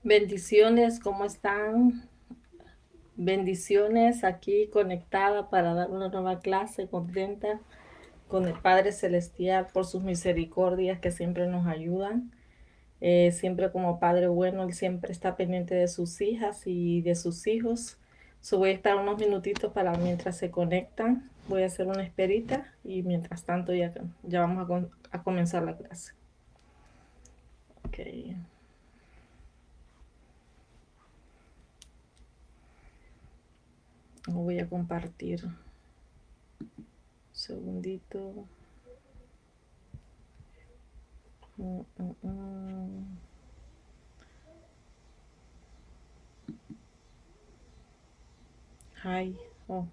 Bendiciones, ¿cómo están? Bendiciones aquí conectada para dar una nueva clase, contenta con el Padre Celestial por sus misericordias que siempre nos ayudan. Siempre como Padre bueno, Él siempre está pendiente de sus hijas y de sus hijos. Voy a esperar unos minutitos para mientras se conectan. Voy a hacer una esperita y mientras tanto ya vamos a comenzar la clase. Okay. Voy a compartir. Un segundito. Hi. Oh,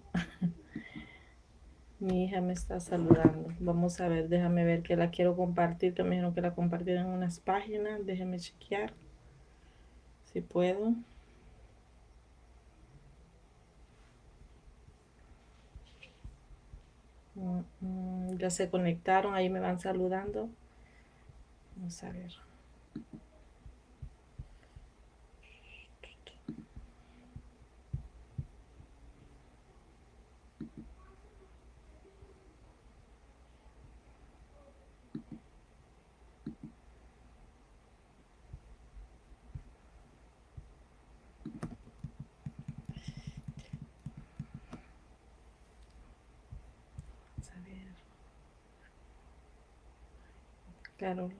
mi hija me está saludando. Vamos a ver, déjame ver que la quiero compartir. Que me dijeron que la compartieron en unas páginas. Déjame chequear si puedo. Ya se conectaron, ahí me van saludando. Vamos a ver. Vamos a ver.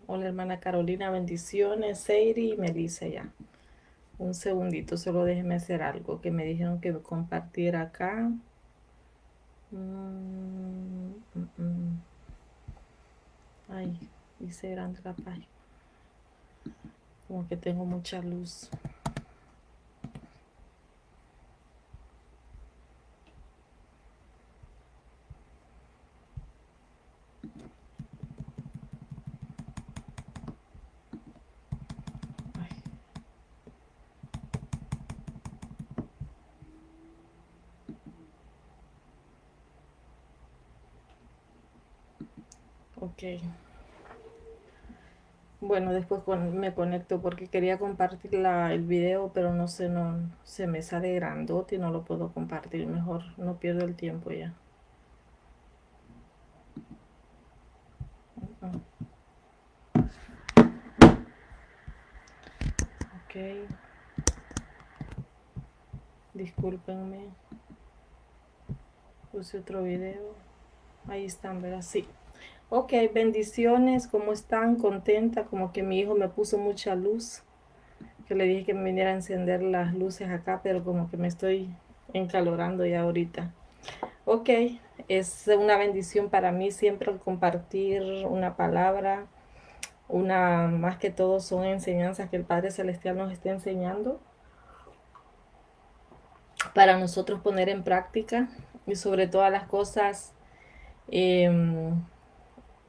Hola hermana Carolina, bendiciones. Seiri y Melissa ya. Un segundito, solo déjeme hacer algo que me dijeron que compartiera acá. Ay, hice grande la página. Como que tengo mucha luz. Ay. Ok. Bueno, después me conecto porque quería compartir el video, pero no sé, no se me sale grandote y no lo puedo compartir. Mejor no pierdo el tiempo ya. Ok. Discúlpenme. Puse otro video. Ahí están, ¿verdad? Sí. Ok, bendiciones. ¿Cómo están? Contenta. Como que mi hijo me puso mucha luz. Que le dije que me viniera a encender las luces acá, pero como que me estoy encalorando ya ahorita. Ok, es una bendición para mí siempre compartir una palabra, más que todo son enseñanzas que el Padre Celestial nos está enseñando para nosotros poner en práctica y sobre todas las cosas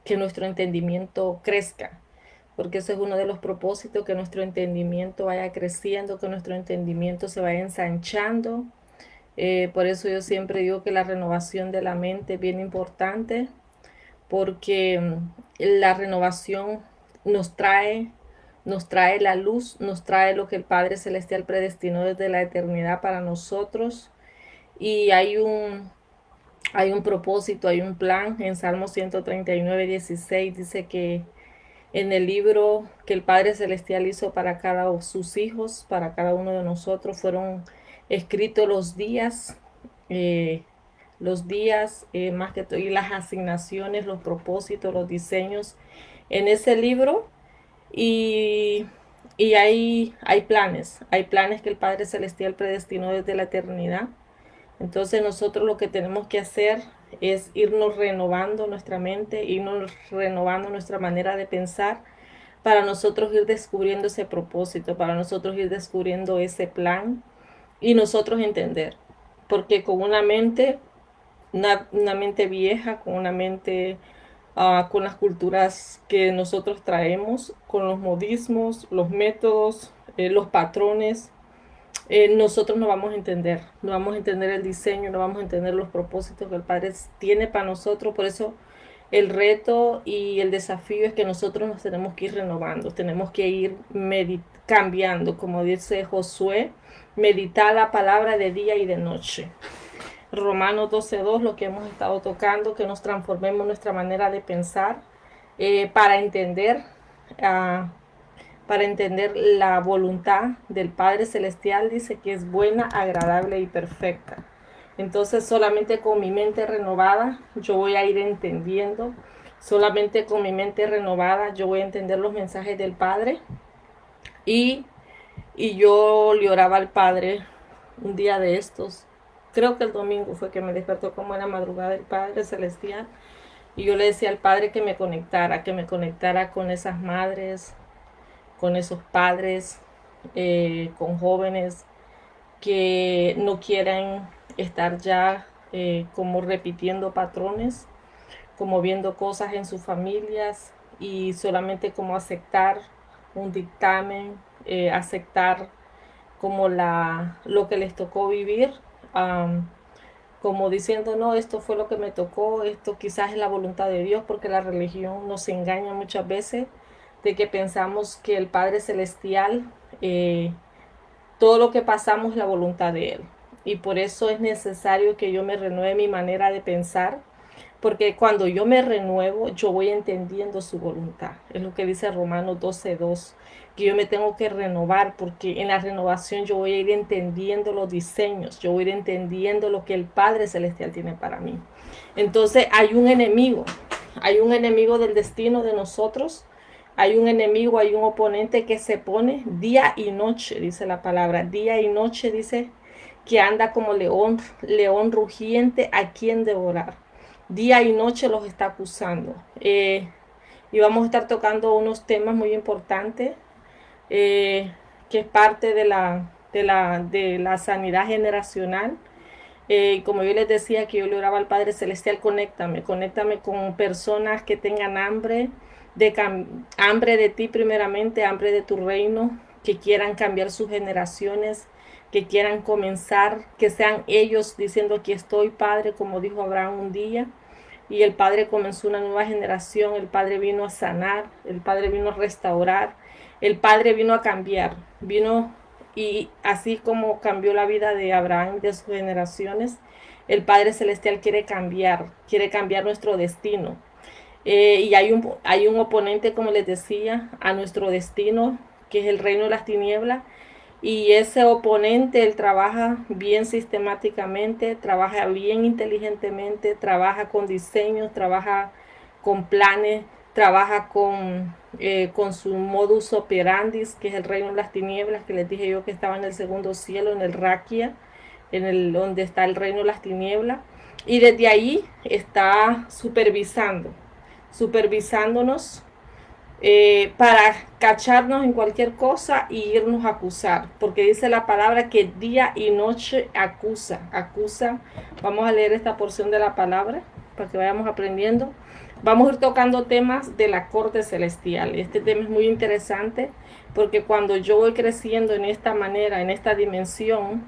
que nuestro entendimiento crezca, porque ese es uno de los propósitos, que nuestro entendimiento vaya creciendo, que nuestro entendimiento se vaya ensanchando. Por eso yo siempre digo que la renovación de la mente es bien importante, porque la renovación nos trae la luz, nos trae lo que el Padre Celestial predestinó desde la eternidad para nosotros. Y hay un propósito, hay un plan. En Salmo 139:16 dice que en el libro que el Padre Celestial hizo para cada uno de sus hijos, para cada uno de nosotros, fueron escritos los días más que todo, y las asignaciones, los propósitos, los diseños en ese libro. Y, y hay planes que el Padre Celestial predestinó desde la eternidad. Entonces nosotros lo que tenemos que hacer es irnos renovando nuestra mente, irnos renovando nuestra manera de pensar, para nosotros ir descubriendo ese propósito, para nosotros ir descubriendo ese plan y nosotros entender. Porque con una mente vieja, con una mente con las culturas que nosotros traemos, con los modismos, los métodos, los patrones, nosotros no vamos a entender, no vamos a entender el diseño, no vamos a entender los propósitos que el Padre tiene para nosotros. Por eso el reto y el desafío es que nosotros nos tenemos que ir renovando, tenemos que ir cambiando, como dice Josué, meditar la palabra de día y de noche. Romanos 12:2, lo que hemos estado tocando, que nos transformemos nuestra manera de pensar para entender uh, para entender la voluntad del Padre Celestial. Dice que es buena, agradable y perfecta. Entonces solamente con mi mente renovada yo voy a ir entendiendo, solamente con mi mente renovada yo voy a entender los mensajes del Padre. Y, y yo le oraba al Padre un día de estos, creo que el domingo fue que me despertó como en la madrugada del Padre Celestial. Y yo le decía al Padre que me conectara con esas madres, con esos padres, con jóvenes que no quieren estar ya como repitiendo patrones, como viendo cosas en sus familias y solamente como aceptar un dictamen, aceptar como lo que les tocó vivir, um, como diciendo, no, esto fue lo que me tocó, esto quizás es la voluntad de Dios, porque la religión nos engaña muchas veces de que pensamos que el Padre Celestial, todo lo que pasamos es la voluntad de Él. Y por eso es necesario que yo me renueve mi manera de pensar, porque cuando yo me renuevo, yo voy entendiendo su voluntad. Es lo que dice Romanos 12:2, que yo me tengo que renovar, porque en la renovación yo voy a ir entendiendo los diseños, yo voy a ir entendiendo lo que el Padre Celestial tiene para mí. Entonces hay un enemigo del destino de nosotros, hay un enemigo, hay un oponente que se pone día y noche, dice la palabra, día y noche, dice que anda como león, león rugiente a quien devorar. Día y noche los está acusando. Y vamos a estar tocando unos temas muy importantes, que es parte de la sanidad generacional. Como yo les decía, que yo le oraba al Padre Celestial, conéctame con personas que tengan hambre hambre de ti primeramente, hambre de tu reino, que quieran cambiar sus generaciones, que quieran comenzar, que sean ellos diciendo aquí estoy, Padre, como dijo Abraham un día. Y el Padre comenzó una nueva generación, el Padre vino a sanar, el Padre vino a restaurar, el Padre vino a cambiar, vino, y así como cambió la vida de Abraham y de sus generaciones, el Padre Celestial quiere cambiar nuestro destino. Y hay un oponente, como les decía, a nuestro destino, que es el reino de las tinieblas. Y ese oponente, él trabaja bien sistemáticamente, trabaja bien inteligentemente, trabaja con diseños, trabaja con planes, trabaja con su modus operandi, que es el reino de las tinieblas, que les dije yo que estaba en el segundo cielo, en el Raquia, donde está el reino de las tinieblas. Y desde ahí está supervisándonos, para cacharnos en cualquier cosa y irnos a acusar, porque dice la palabra que día y noche acusa. Vamos a leer esta porción de la palabra para que vayamos aprendiendo. Vamos a ir tocando temas de la corte celestial. Este tema es muy interesante, porque cuando yo voy creciendo en esta manera, en esta dimensión,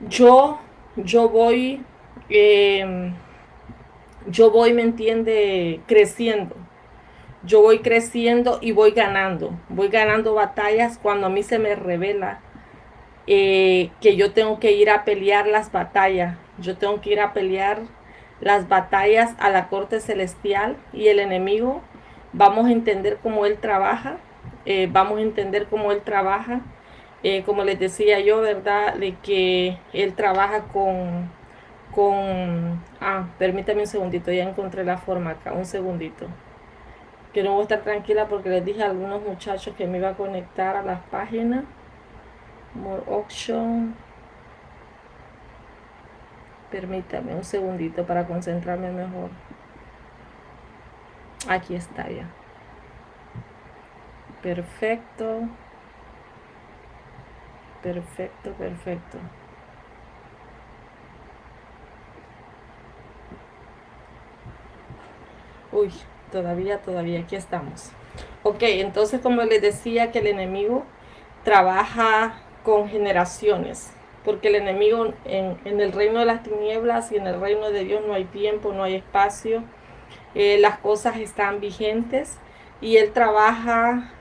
yo, yo voy, eh, me entiende, creciendo. Yo voy creciendo y voy ganando batallas cuando a mí se me revela, que yo tengo que ir a pelear las batallas. Yo tengo que ir a pelear las batallas a la corte celestial, y el enemigo, vamos a entender cómo él trabaja, como les decía yo, ¿verdad? De que él trabaja permítame un segundito, ya encontré la forma acá, un segundito. Que no voy a estar tranquila porque les dije a algunos muchachos que me iba a conectar a las páginas. More auction. Permítame un segundito para concentrarme mejor. Aquí está ya. Perfecto. Perfecto. Uy, todavía, aquí estamos. Ok, entonces como les decía, que el enemigo trabaja con generaciones, porque el enemigo en el reino de las tinieblas y en el reino de Dios no hay tiempo, no hay espacio, las cosas están vigentes, y él trabaja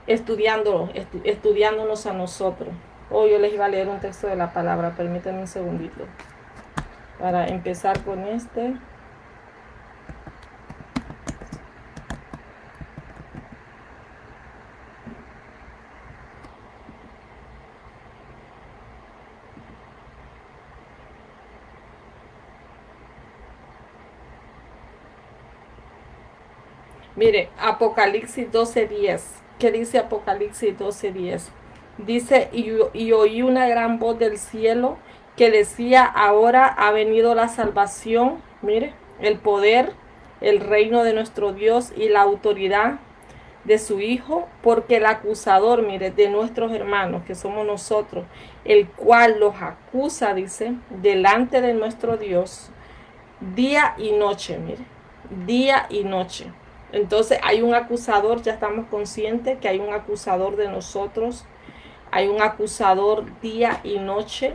estudiándonos a nosotros. Hoy yo les iba a leer un texto de la palabra, permítanme un segundito para empezar con este. Mire, Apocalipsis 12:10. ¿Qué dice Apocalipsis 12:10? Dice, y oí una gran voz del cielo que decía, ahora ha venido la salvación, mire, el poder, el reino de nuestro Dios y la autoridad de su Hijo, porque el acusador, mire, de nuestros hermanos, que somos nosotros, el cual los acusa, dice, delante de nuestro Dios, día y noche, mire, día y noche. Entonces hay un acusador, ya estamos conscientes que hay un acusador de nosotros, hay un acusador día y noche,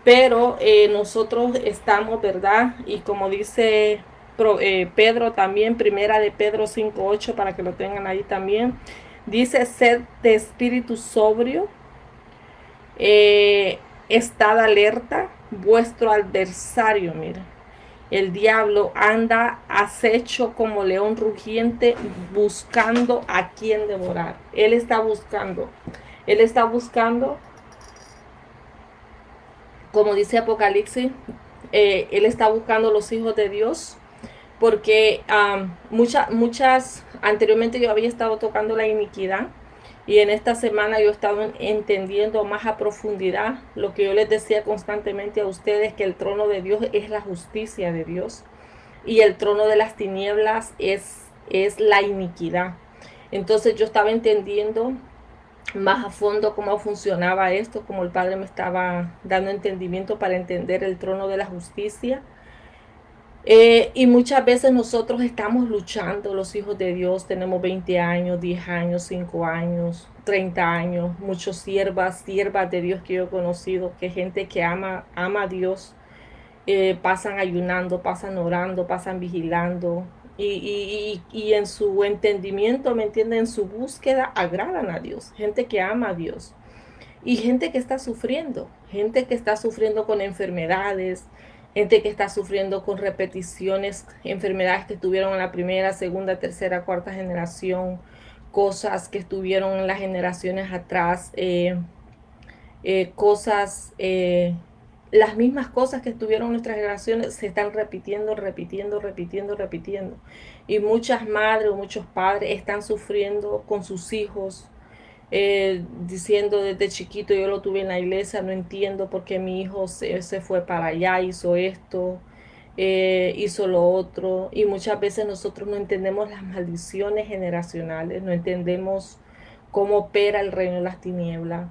pero nosotros estamos, ¿verdad? Y como dice Pedro también, primera de Pedro 5:8, para que lo tengan ahí también, dice, sed de espíritu sobrio, estad alerta, vuestro adversario, mira, el diablo anda acecho como león rugiente buscando a quien devorar. Él está buscando, como dice Apocalipsis, él está buscando los hijos de Dios, porque anteriormente yo había estado tocando la iniquidad, y en esta semana yo he estado entendiendo más a profundidad lo que yo les decía constantemente a ustedes, que el trono de Dios es la justicia de Dios y el trono de las tinieblas es la iniquidad. Entonces yo estaba entendiendo más a fondo cómo funcionaba esto, como el Padre me estaba dando entendimiento para entender el trono de la justicia. Y muchas veces nosotros estamos luchando, los hijos de Dios, tenemos 20 años, 10 años, 5 años, 30 años, muchos siervas de Dios que yo he conocido, que gente que ama a Dios, pasan ayunando, pasan orando, pasan vigilando, y en su entendimiento, ¿me entienden? En su búsqueda agradan a Dios, gente que ama a Dios. Y gente que está sufriendo con enfermedades, gente que está sufriendo con repeticiones, enfermedades que estuvieron en la primera, segunda, tercera, cuarta generación, cosas que estuvieron en las generaciones atrás, cosas, las mismas cosas que estuvieron en nuestras generaciones se están repitiendo, repitiendo, repitiendo, repitiendo. Y muchas madres o muchos padres están sufriendo con sus hijos, diciendo desde chiquito, yo lo tuve en la iglesia, no entiendo por qué mi hijo se fue para allá, hizo esto, hizo lo otro. Y muchas veces nosotros no entendemos las maldiciones generacionales, no entendemos cómo opera el reino de las tinieblas,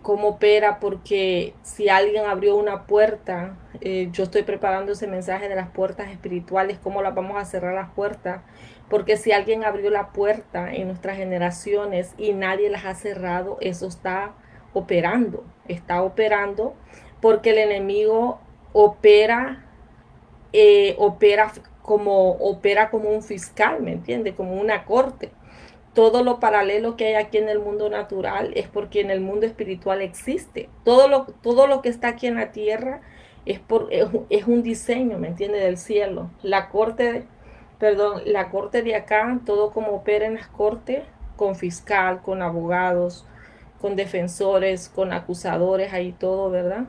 cómo opera, porque si alguien abrió una puerta, yo estoy preparando ese mensaje de las puertas espirituales, cómo las vamos a cerrar las puertas, porque si alguien abrió la puerta en nuestras generaciones y nadie las ha cerrado, eso está operando porque el enemigo opera, opera como un fiscal, ¿me entiende? Como una corte. Todo lo paralelo que hay aquí en el mundo natural es porque en el mundo espiritual existe. Todo lo que está aquí en la tierra es un diseño, ¿me entiende? Del cielo. La corte de acá, todo como opera en las cortes, con fiscal, con abogados, con defensores, con acusadores, ahí todo, ¿verdad?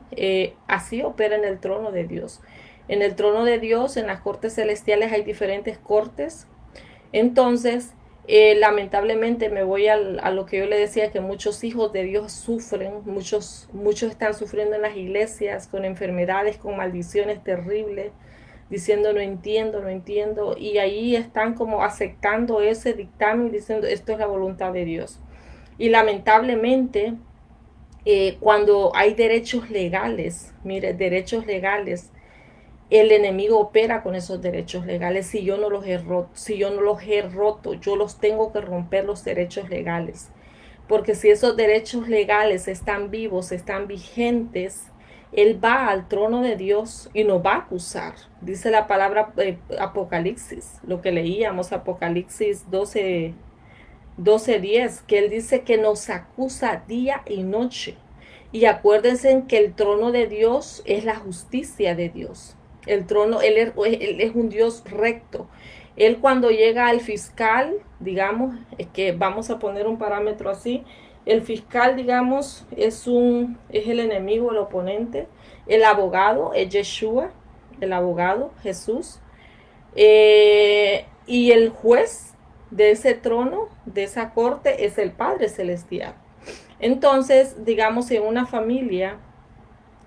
Así opera en el trono de Dios. En el trono de Dios, en las cortes celestiales hay diferentes cortes. Entonces, lamentablemente me voy a lo que yo le decía, que muchos hijos de Dios sufren, muchos están sufriendo en las iglesias con enfermedades, con maldiciones terribles, diciendo no entiendo, no entiendo, y ahí están como aceptando ese dictamen, diciendo esto es la voluntad de Dios. Y lamentablemente, cuando hay derechos legales, mire, derechos legales, el enemigo opera con esos derechos legales. Si yo no los he roto, yo los tengo que romper, los derechos legales. Porque si esos derechos legales están vivos, están vigentes, él va al trono de Dios y nos va a acusar. Dice la palabra Apocalipsis, lo que leíamos, Apocalipsis 12, 12:10, que él dice que nos acusa día y noche. Y acuérdense que el trono de Dios es la justicia de Dios. El trono, él es un Dios recto. Él cuando llega al fiscal, digamos, es que vamos a poner un parámetro así, el fiscal, digamos, es el enemigo, el oponente. El abogado es Yeshua, el abogado, Jesús. Y el juez de ese trono, de esa corte, es el Padre Celestial. Entonces, digamos, en una familia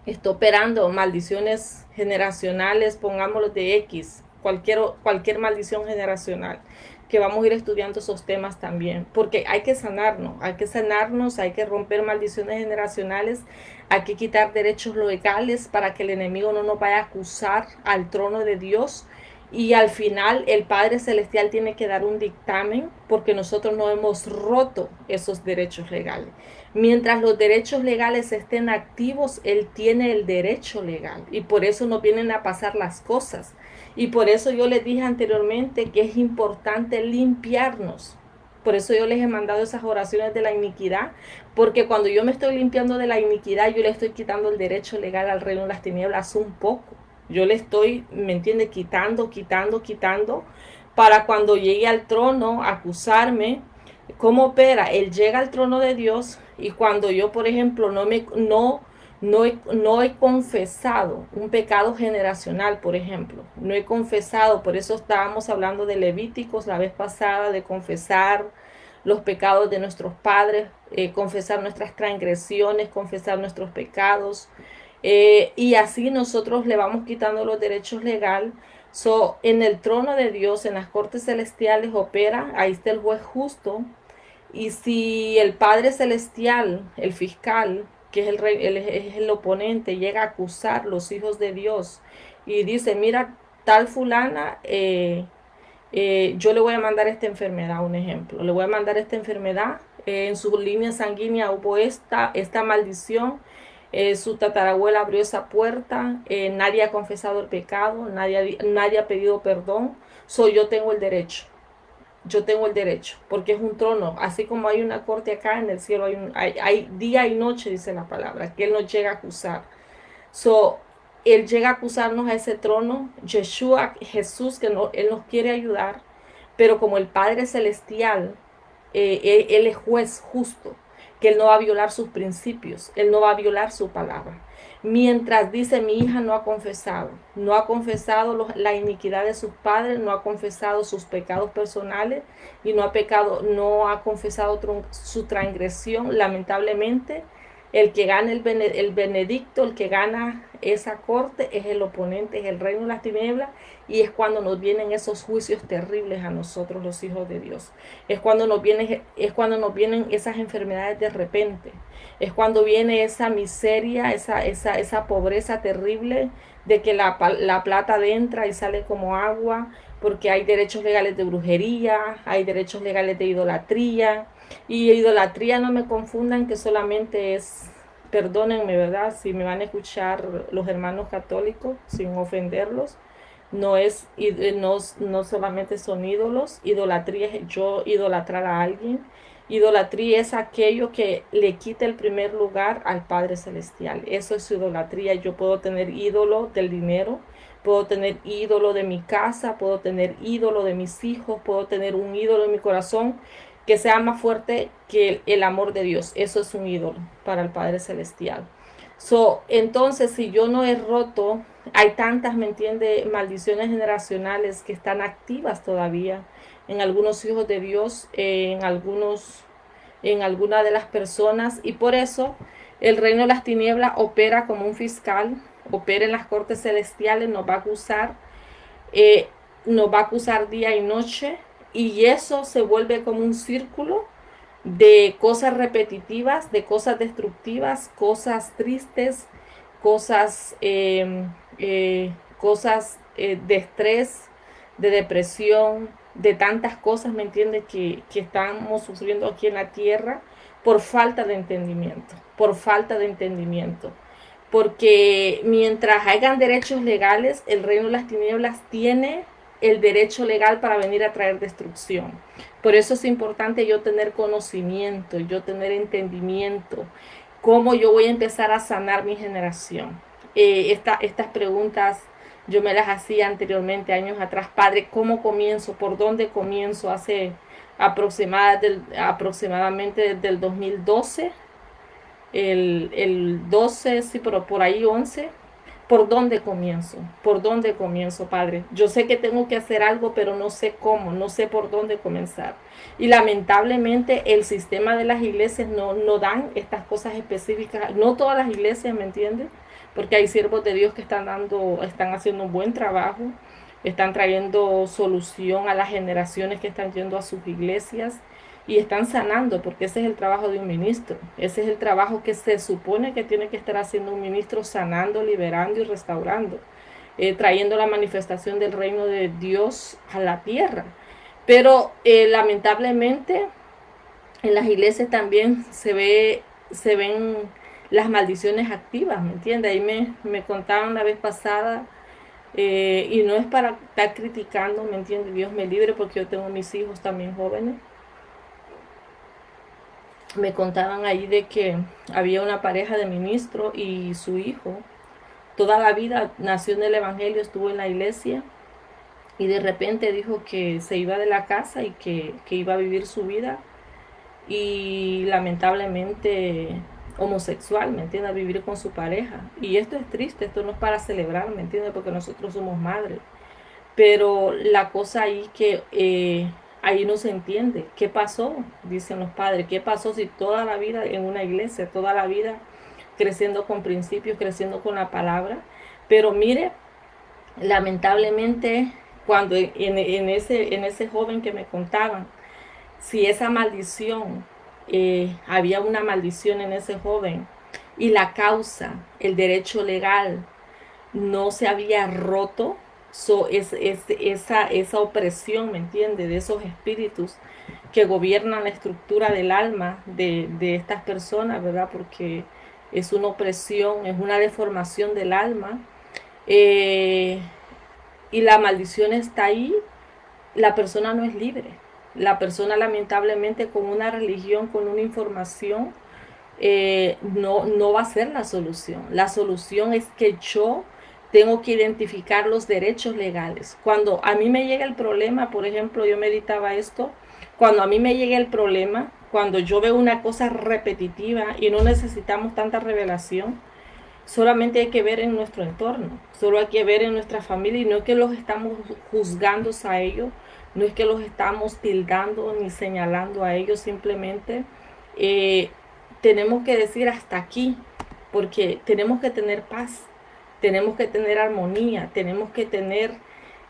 está operando maldiciones generacionales, pongámoslo de X, cualquier maldición generacional, que vamos a ir estudiando esos temas también, porque hay que romper maldiciones generacionales, hay que quitar derechos legales para que el enemigo no nos vaya a acusar al trono de Dios. Y al final el Padre Celestial tiene que dar un dictamen porque nosotros no hemos roto esos derechos legales. Mientras los derechos legales estén activos, Él tiene el derecho legal. Y por eso nos vienen a pasar las cosas. Y por eso yo les dije anteriormente que es importante limpiarnos. Por eso yo les he mandado esas oraciones de la iniquidad, porque cuando yo me estoy limpiando de la iniquidad, yo le estoy quitando el derecho legal al reino de las tinieblas un poco. Yo le estoy, ¿me entiende? Quitando, para cuando llegue al trono a acusarme. ¿Cómo opera? Él llega al trono de Dios y cuando yo, por ejemplo, no he confesado un pecado generacional, por ejemplo, no he confesado, por eso estábamos hablando de Levíticos la vez pasada, de confesar los pecados de nuestros padres, confesar nuestras transgresiones, confesar nuestros pecados, y así nosotros le vamos quitando los derechos legales. En el trono de Dios, en las cortes celestiales opera, ahí está el juez justo, y si el Padre Celestial, el fiscal, que es es el oponente, llega a acusar los hijos de Dios y dice, mira, tal fulana, yo le voy a mandar esta enfermedad, un ejemplo, le voy a mandar esta enfermedad, en su línea sanguínea hubo esta maldición, su tatarabuela abrió esa puerta, nadie ha confesado el pecado, nadie ha pedido perdón, yo tengo el derecho. Yo tengo el derecho, porque es un trono, así como hay una corte acá en el cielo, hay día y noche, dice la palabra, que Él nos llega a acusar. So, Él llega a acusarnos a ese trono, Yeshua, Jesús, que Él nos quiere ayudar, pero como el Padre Celestial, él es juez justo, que Él no va a violar sus principios, Él no va a violar su palabra. Mientras dice, mi hija no ha confesado la iniquidad de sus padres, no ha confesado sus pecados personales y no ha confesado su transgresión. Lamentablemente, el que gana el benedicto, el que gana esa corte es el oponente, es el reino de las tinieblas, y es cuando nos vienen esos juicios terribles a nosotros los hijos de Dios. Es cuando nos vienen esas enfermedades de repente. Es cuando viene esa miseria, esa pobreza terrible de que la plata entra y sale como agua, porque hay derechos legales de brujería, hay derechos legales de idolatría. Y idolatría, no me confundan que solamente es, perdónenme, ¿verdad? Si me van a escuchar los hermanos católicos, sin ofenderlos, no solamente son ídolos. Idolatría es yo idolatrar a alguien. Idolatría es aquello que le quita el primer lugar al Padre Celestial. Eso es idolatría. Yo puedo tener ídolo del dinero, puedo tener ídolo de mi casa, puedo tener ídolo de mis hijos, puedo tener un ídolo en mi corazón que sea más fuerte que el amor de Dios. Eso es un ídolo para el Padre Celestial. Entonces, si yo no he roto, hay tantas, ¿me entiende?, maldiciones generacionales que están activas todavía en algunos hijos de Dios, en alguna de las personas, y por eso el reino de las tinieblas opera como un fiscal, opera en las cortes celestiales, eh, nos va a acusar día y noche, y eso se vuelve como un círculo de cosas repetitivas, de cosas destructivas, cosas tristes, cosas, de estrés, de depresión, de tantas cosas, ¿me entiendes? Que estamos sufriendo aquí en la tierra por falta de entendimiento, por falta de entendimiento. Porque mientras hayan derechos legales, el reino de las tinieblas tiene el derecho legal para venir a traer destrucción. Por eso es importante yo tener conocimiento, yo tener entendimiento, cómo yo voy a empezar a sanar mi generación. Estas preguntas yo me las hacía anteriormente, años atrás. Padre, ¿cómo comienzo? ¿Por dónde comienzo? Hace aproximadamente desde el 2012, el 12, sí, pero por ahí 11. ¿Por dónde comienzo? ¿Por dónde comienzo, Padre? Yo sé que tengo que hacer algo, pero no sé cómo, no sé por dónde comenzar. Y lamentablemente el sistema de las iglesias no dan estas cosas específicas. No todas las iglesias, ¿me entiendes? Porque hay siervos de Dios que están haciendo un buen trabajo, están trayendo solución a las generaciones que están yendo a sus iglesias y están sanando, porque ese es el trabajo de un ministro. Ese es el trabajo que se supone que tiene que estar haciendo un ministro, sanando, liberando y restaurando, trayendo la manifestación del reino de Dios a la tierra. Pero lamentablemente en las iglesias también se ven las maldiciones activas, ¿me entiendes? Ahí me contaban la vez pasada, y no es para estar criticando, ¿me entiendes? Dios me libre, porque yo tengo mis hijos también jóvenes. Me contaban ahí de que había una pareja de ministro y su hijo toda la vida nació en el evangelio, estuvo en la iglesia, y de repente dijo que se iba de la casa y que iba a vivir su vida, y lamentablemente homosexual, ¿me entiendes? A vivir con su pareja. Y esto es triste, esto no es para celebrar, ¿me entiendes? Porque nosotros somos madres. Pero la cosa ahí que ahí no se entiende. ¿Qué pasó? Dicen los padres. ¿Qué pasó si toda la vida en una iglesia, toda la vida creciendo con principios, creciendo con la palabra? Pero mire, lamentablemente, cuando en ese joven que me contaban, si esa maldición, había una maldición en ese joven, y la causa, el derecho legal, no se había roto, esa opresión, ¿me entiende? De esos espíritus que gobiernan la estructura del alma de estas personas, ¿verdad? Porque es una opresión, es una deformación del alma, eh, y la maldición está ahí, la persona no es libre. La persona, lamentablemente, con una religión, con una información, no va a ser la solución. La solución es que yo tengo que identificar los derechos legales. Cuando a mí me llega el problema, por ejemplo, yo meditaba esto, cuando a mí me llega el problema, cuando yo veo una cosa repetitiva y no necesitamos tanta revelación, solamente hay que ver en nuestro entorno, solo hay que ver en nuestra familia, y no es que los estamos juzgando a ellos, no es que los estamos tildando ni señalando a ellos, simplemente eh, tenemos que decir hasta aquí, porque tenemos que tener paz, tenemos que tener armonía, tenemos que tener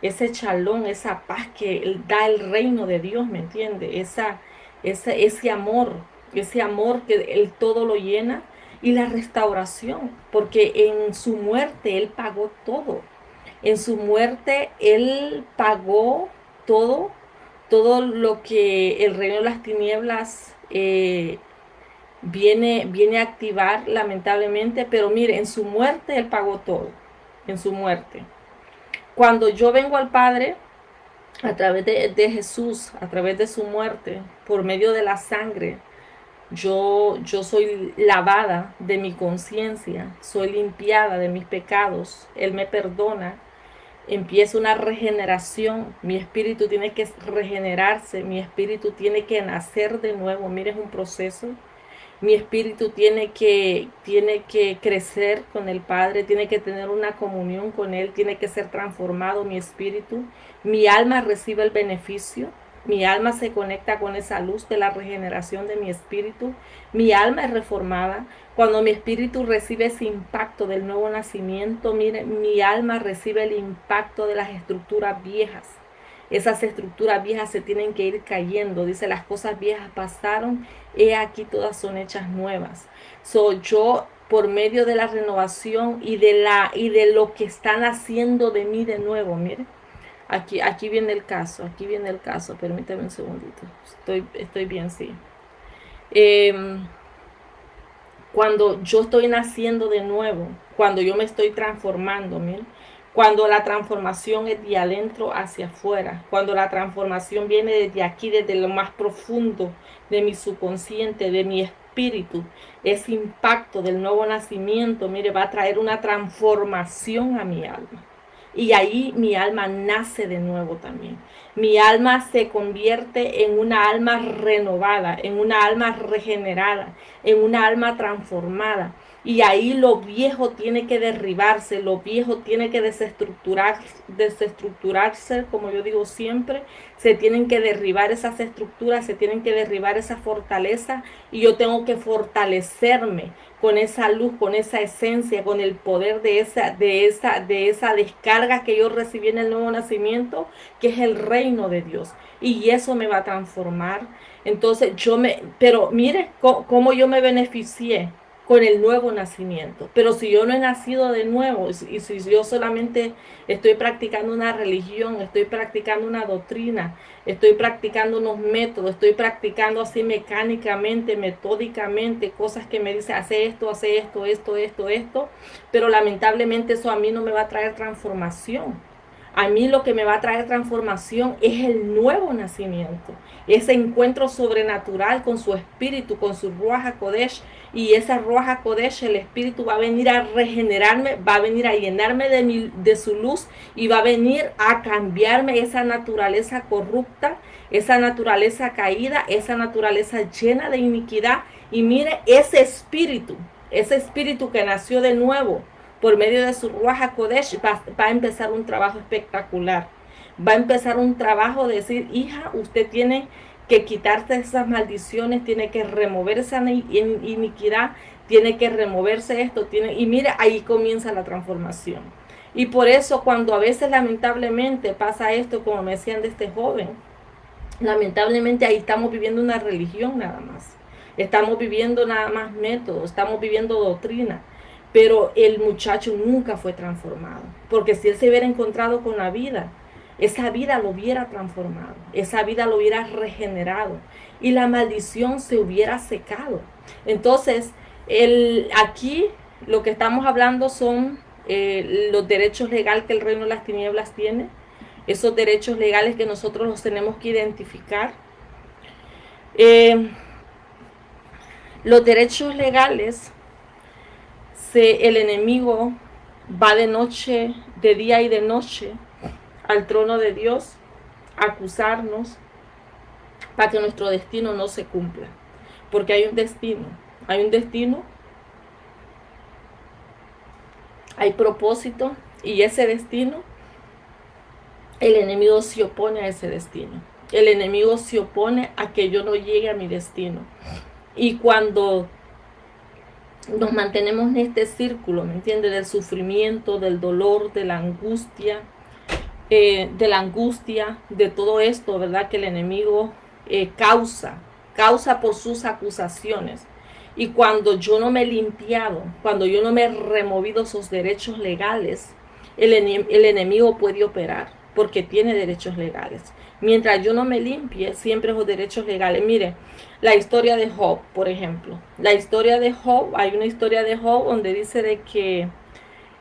ese chalón, esa paz que da el reino de Dios, ¿me entiende? Ese amor que el todo lo llena, y la restauración, porque en su muerte Él pagó todo. En su muerte Él pagó todo, todo lo que el reino de las tinieblas viene a activar, lamentablemente. Pero mire, en su muerte Él pagó todo, en su muerte. Cuando yo vengo al Padre a través de Jesús, a través de su muerte, por medio de la sangre, yo soy lavada de mi conciencia, soy limpiada de mis pecados, Él me perdona, empieza una regeneración, mi espíritu tiene que regenerarse, mi espíritu tiene que nacer de nuevo. Mire, es un proceso. Mi espíritu tiene que crecer con el Padre, tiene que tener una comunión con Él, tiene que ser transformado mi espíritu. Mi alma recibe el beneficio, mi alma se conecta con esa luz de la regeneración de mi espíritu. Mi alma es reformada. Cuando mi espíritu recibe ese impacto del nuevo nacimiento, mire, mi alma recibe el impacto de las estructuras viejas. Esas estructuras viejas se tienen que ir cayendo. Dice, las cosas viejas pasaron, he aquí todas son hechas nuevas. Yo, por medio de la renovación y de lo que están haciendo de mí de nuevo, mire, aquí viene el caso, permítame un segundito. Estoy bien, sí. Cuando yo estoy naciendo de nuevo, cuando yo me estoy transformando, mire, Cuando la transformación es de adentro hacia afuera, cuando la transformación viene desde aquí, desde lo más profundo de mi subconsciente, de mi espíritu, ese impacto del nuevo nacimiento, mire, va a traer una transformación a mi alma. Y ahí mi alma nace de nuevo también. Mi alma se convierte en una alma renovada, en una alma regenerada, en una alma transformada. Y ahí lo viejo tiene que derribarse, lo viejo tiene que desestructurarse, como yo digo siempre, se tienen que derribar esas estructuras, se tienen que derribar esa fortaleza y yo tengo que fortalecerme con esa luz, con esa esencia, con el poder de esa descarga que yo recibí en el nuevo nacimiento, que es el reino de Dios. Y eso me va a transformar. Entonces pero mire cómo yo me beneficié con el nuevo nacimiento. Pero si yo no he nacido de nuevo, y si yo solamente estoy practicando una religión, estoy practicando una doctrina, estoy practicando unos métodos, estoy practicando así mecánicamente, metódicamente, cosas que me dicen, hace esto, esto, pero lamentablemente eso a mí no me va a traer transformación. A mí lo que me va a traer transformación es el nuevo nacimiento, ese encuentro sobrenatural con su espíritu, con su Ruach HaKodesh, y esa Ruach HaKodesh, el espíritu va a venir a regenerarme, va a venir a llenarme de su luz y va a venir a cambiarme esa naturaleza corrupta, esa naturaleza caída, esa naturaleza llena de iniquidad. Y mire, ese espíritu que nació de nuevo, por medio de su Ruach HaKodesh, va a empezar un trabajo espectacular. Va a empezar un trabajo de decir, hija, usted tiene que quitarse esas maldiciones, tiene que remover esa iniquidad, tiene que removerse esto, y mira, ahí comienza la transformación. Y por eso cuando a veces lamentablemente pasa esto, como me decían de este joven, lamentablemente ahí estamos viviendo una religión nada más. Estamos viviendo nada más métodos, estamos viviendo doctrina. Pero el muchacho nunca fue transformado. Porque si él se hubiera encontrado con la vida, esa vida lo hubiera transformado, esa vida lo hubiera regenerado y la maldición se hubiera secado. Entonces, aquí lo que estamos hablando son los derechos legales que el reino de las tinieblas tiene, esos derechos legales que nosotros los tenemos que identificar. Los derechos legales, el enemigo va de noche, de día y de noche al trono de Dios a acusarnos para que nuestro destino no se cumpla. Porque hay un destino, hay propósito, y ese destino, el enemigo se opone a ese destino. El enemigo se opone a que yo no llegue a mi destino. Y cuando nos mantenemos en este círculo, ¿me entiendes? Del sufrimiento, del dolor, de la angustia, de todo esto, ¿verdad? Que el enemigo causa por sus acusaciones. Y cuando yo no me he limpiado, cuando yo no me he removido esos derechos legales, el enemigo puede operar, porque tiene derechos legales. Mientras yo no me limpie, siempre esos derechos legales. Mire, la historia de Job, por ejemplo. La historia de Job, hay una historia de Job donde dice de que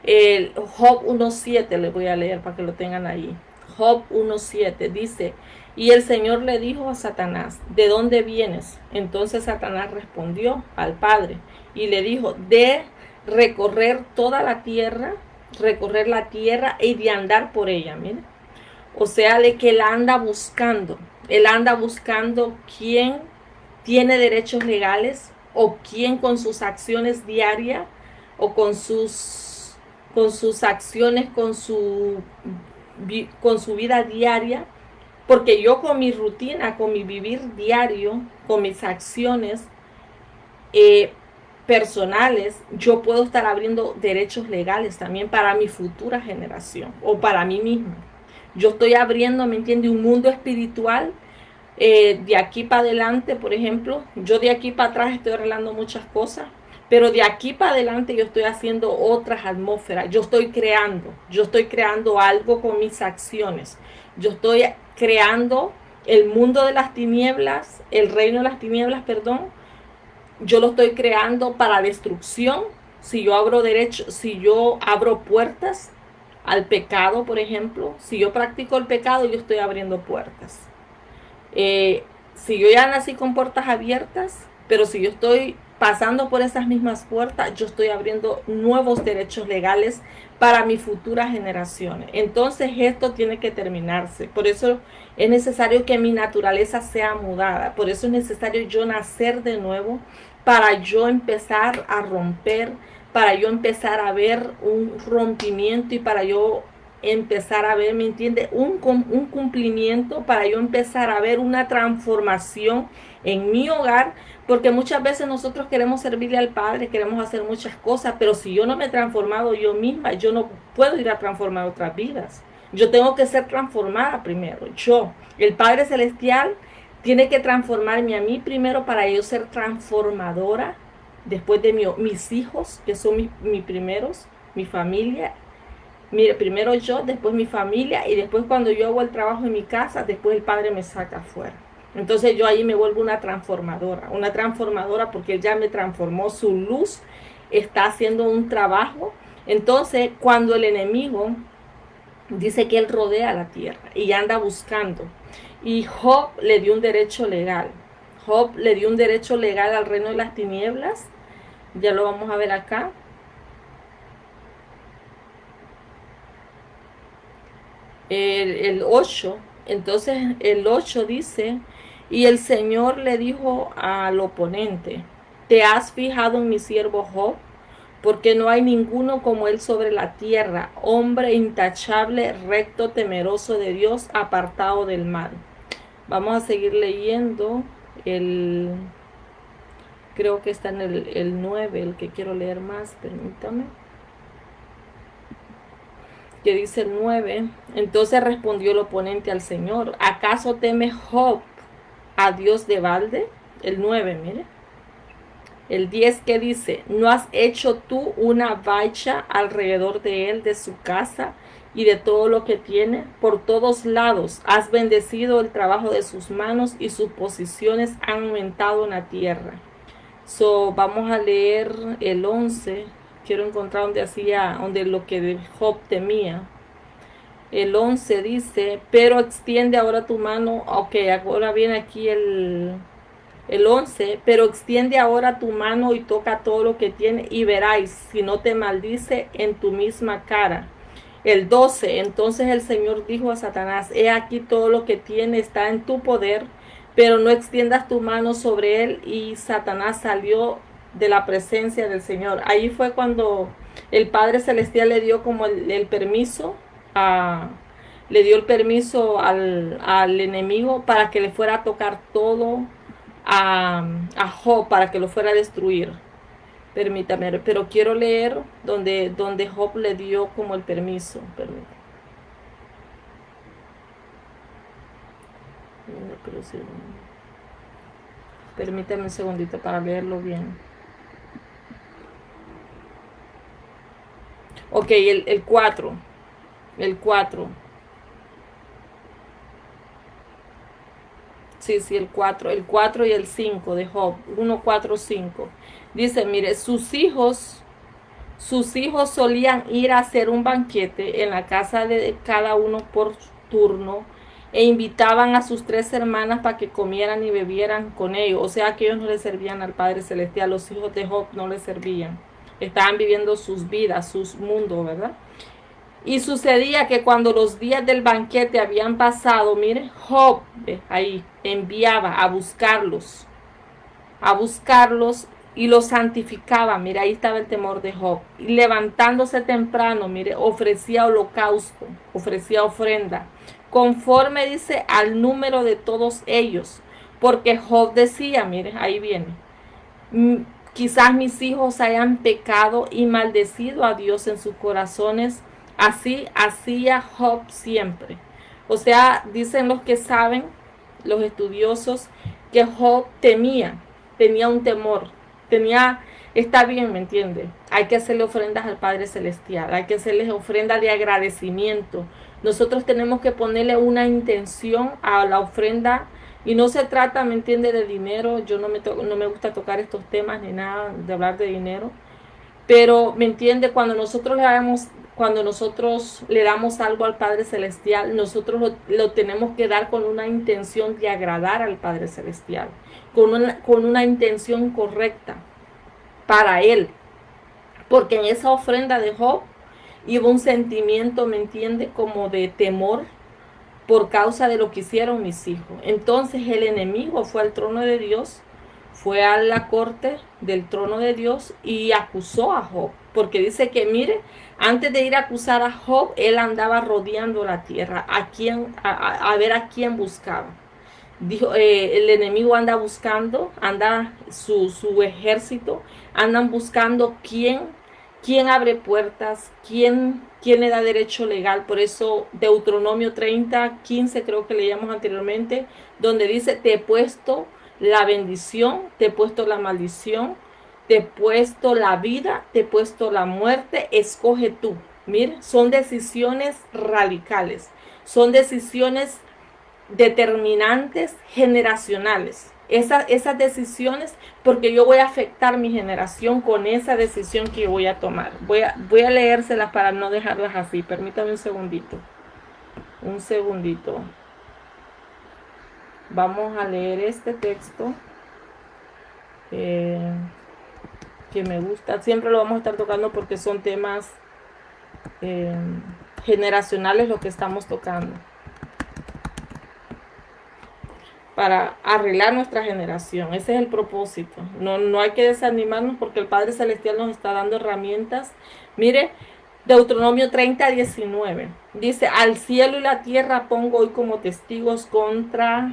el Job 1.7, le voy a leer para que lo tengan ahí. Job 1.7 dice, y el Señor le dijo a Satanás, ¿de dónde vienes? Entonces Satanás respondió al Padre y le dijo, de recorrer toda la tierra, recorrer la tierra y de andar por ella. Mire, o sea, de que él anda buscando quién tiene derechos legales, o quién con sus acciones diarias, o con sus acciones, con su vida diaria. Porque yo con mi rutina, con mi vivir diario, con mis acciones personales, yo puedo estar abriendo derechos legales también para mi futura generación o para mí misma. Yo estoy abriendo, ¿me entiende?, un mundo espiritual. De aquí para adelante, por ejemplo, yo de aquí para atrás estoy arreglando muchas cosas, pero de aquí para adelante yo estoy haciendo otras atmósferas. Yo estoy creando algo con mis acciones. Yo estoy creando el mundo de las tinieblas, el reino de las tinieblas, perdón. Yo lo estoy creando para destrucción. Si yo abro puertas al pecado, por ejemplo. Si yo practico el pecado, yo estoy abriendo puertas. Si yo ya nací con puertas abiertas, pero si yo estoy pasando por esas mismas puertas, yo estoy abriendo nuevos derechos legales para mis futuras generaciones. Entonces esto tiene que terminarse. Por eso es necesario que mi naturaleza sea mudada. Por eso es necesario yo nacer de nuevo para yo empezar a romper, para yo empezar a ver un rompimiento y para yo empezar a ver, ¿me entiende? Un cumplimiento para yo empezar a ver una transformación en mi hogar, porque muchas veces nosotros queremos servirle al Padre, queremos hacer muchas cosas, pero si yo no me he transformado yo misma, yo no puedo ir a transformar otras vidas. Yo tengo que ser transformada primero. El Padre Celestial tiene que transformarme a mí primero para yo ser transformadora, después de mis hijos, que son mis primeros, mi familia. Mire, primero yo, después mi familia y después cuando yo hago el trabajo en mi casa, después el Padre me saca afuera. Entonces yo ahí me vuelvo una transformadora porque Él ya me transformó, su luz está haciendo un trabajo. Entonces cuando el enemigo dice que Él rodea la tierra y anda buscando, y Job le dio un derecho legal, Job le dio un derecho legal al reino de las tinieblas, ya lo vamos a ver acá. El 8, entonces el 8 dice, y el Señor le dijo al oponente, ¿te has fijado en mi siervo Job? Porque no hay ninguno como él sobre la tierra, hombre intachable, recto, temeroso de Dios, apartado del mal. Vamos a seguir leyendo creo que está en el 9, el que quiero leer más, permítame. Que dice el 9, entonces respondió el oponente al Señor, ¿acaso teme Job a Dios de balde? El 9, mire. El 10 que dice, ¿no has hecho tú una valla alrededor de él, de su casa y de todo lo que tiene? Por todos lados has bendecido el trabajo de sus manos y sus posiciones han aumentado en la tierra. Vamos a leer el 11. Quiero encontrar donde lo que Job temía. El 11 dice, pero extiende ahora tu mano. Ok, ahora viene aquí el 11, pero extiende ahora tu mano y toca todo lo que tiene y veráis si no te maldice en tu misma cara. El 12, entonces el Señor dijo a Satanás, he aquí todo lo que tiene está en tu poder, pero no extiendas tu mano sobre él. Y Satanás salió de la presencia del Señor. Ahí fue cuando el Padre Celestial le dio como el permiso le dio el permiso al enemigo para que le fuera a tocar todo a Job, para que lo fuera a destruir. Permítame, pero quiero leer donde Job le dio como el permiso. Permítame un segundito para leerlo bien. Ok, el 4. El 4. Sí, el 4. El 4 y el 5 de Job. 1, 4, 5. Dice, mire, sus hijos solían ir a hacer un banquete en la casa de cada uno por turno e invitaban a sus 3 hermanas para que comieran y bebieran con ellos. O sea que ellos no le servían al Padre Celestial. Los hijos de Job no le servían. Estaban viviendo sus vidas, sus mundos, ¿verdad? Y sucedía que cuando los días del banquete habían pasado, mire, Job ahí enviaba a buscarlos y los santificaba. Mire, ahí estaba el temor de Job. Y levantándose temprano, mire, ofrecía holocausto, ofrecía ofrenda, conforme dice al número de todos ellos. Porque Job decía, mire, ahí viene, quizás mis hijos hayan pecado y maldecido a Dios en sus corazones. Así hacía Job siempre. O sea, dicen los que saben, los estudiosos, que Job tenía un temor, está bien, ¿me entiende? Hay que hacerle ofrendas al Padre Celestial, hay que hacerles ofrendas de agradecimiento. Nosotros tenemos que ponerle una intención a la ofrenda y no se trata, ¿me entiende?, de dinero. Yo no me gusta tocar estos temas ni nada de hablar de dinero. Pero, ¿me entiende? Cuando nosotros le cuando nosotros le damos algo al Padre Celestial, nosotros lo tenemos que dar con una intención de agradar al Padre Celestial, con una intención correcta para Él. Porque en esa ofrenda de Job iba un sentimiento, ¿me entiende? Como de temor por causa de lo que hicieron mis hijos. Entonces el enemigo fue al trono de Dios, fue a la corte del trono de Dios y acusó a Job. Porque dice que, mire, antes de ir a acusar a Job, él andaba rodeando la tierra, a ver a quién buscaba. Dijo, el enemigo anda buscando, anda su ejército, andan buscando quién abre puertas, quién le da derecho legal. Por eso Deuteronomio 30:15 creo que leíamos anteriormente, donde dice, te he puesto la bendición, te he puesto la maldición, te he puesto la vida, te he puesto la muerte, escoge tú. Mire, son decisiones radicales, son decisiones determinantes generacionales. Esas decisiones, porque yo voy a afectar mi generación con esa decisión que voy a tomar. Voy a leérselas para no dejarlas así. Permítame un segundito. Un segundito. Vamos a leer este texto que me gusta. Siempre lo vamos a estar tocando porque son temas generacionales lo que estamos tocando, para arreglar nuestra generación. Ese es el propósito. No hay que desanimarnos porque el Padre Celestial nos está dando herramientas. Mire, Deuteronomio 30:19 dice, al cielo y la tierra pongo hoy como testigos contra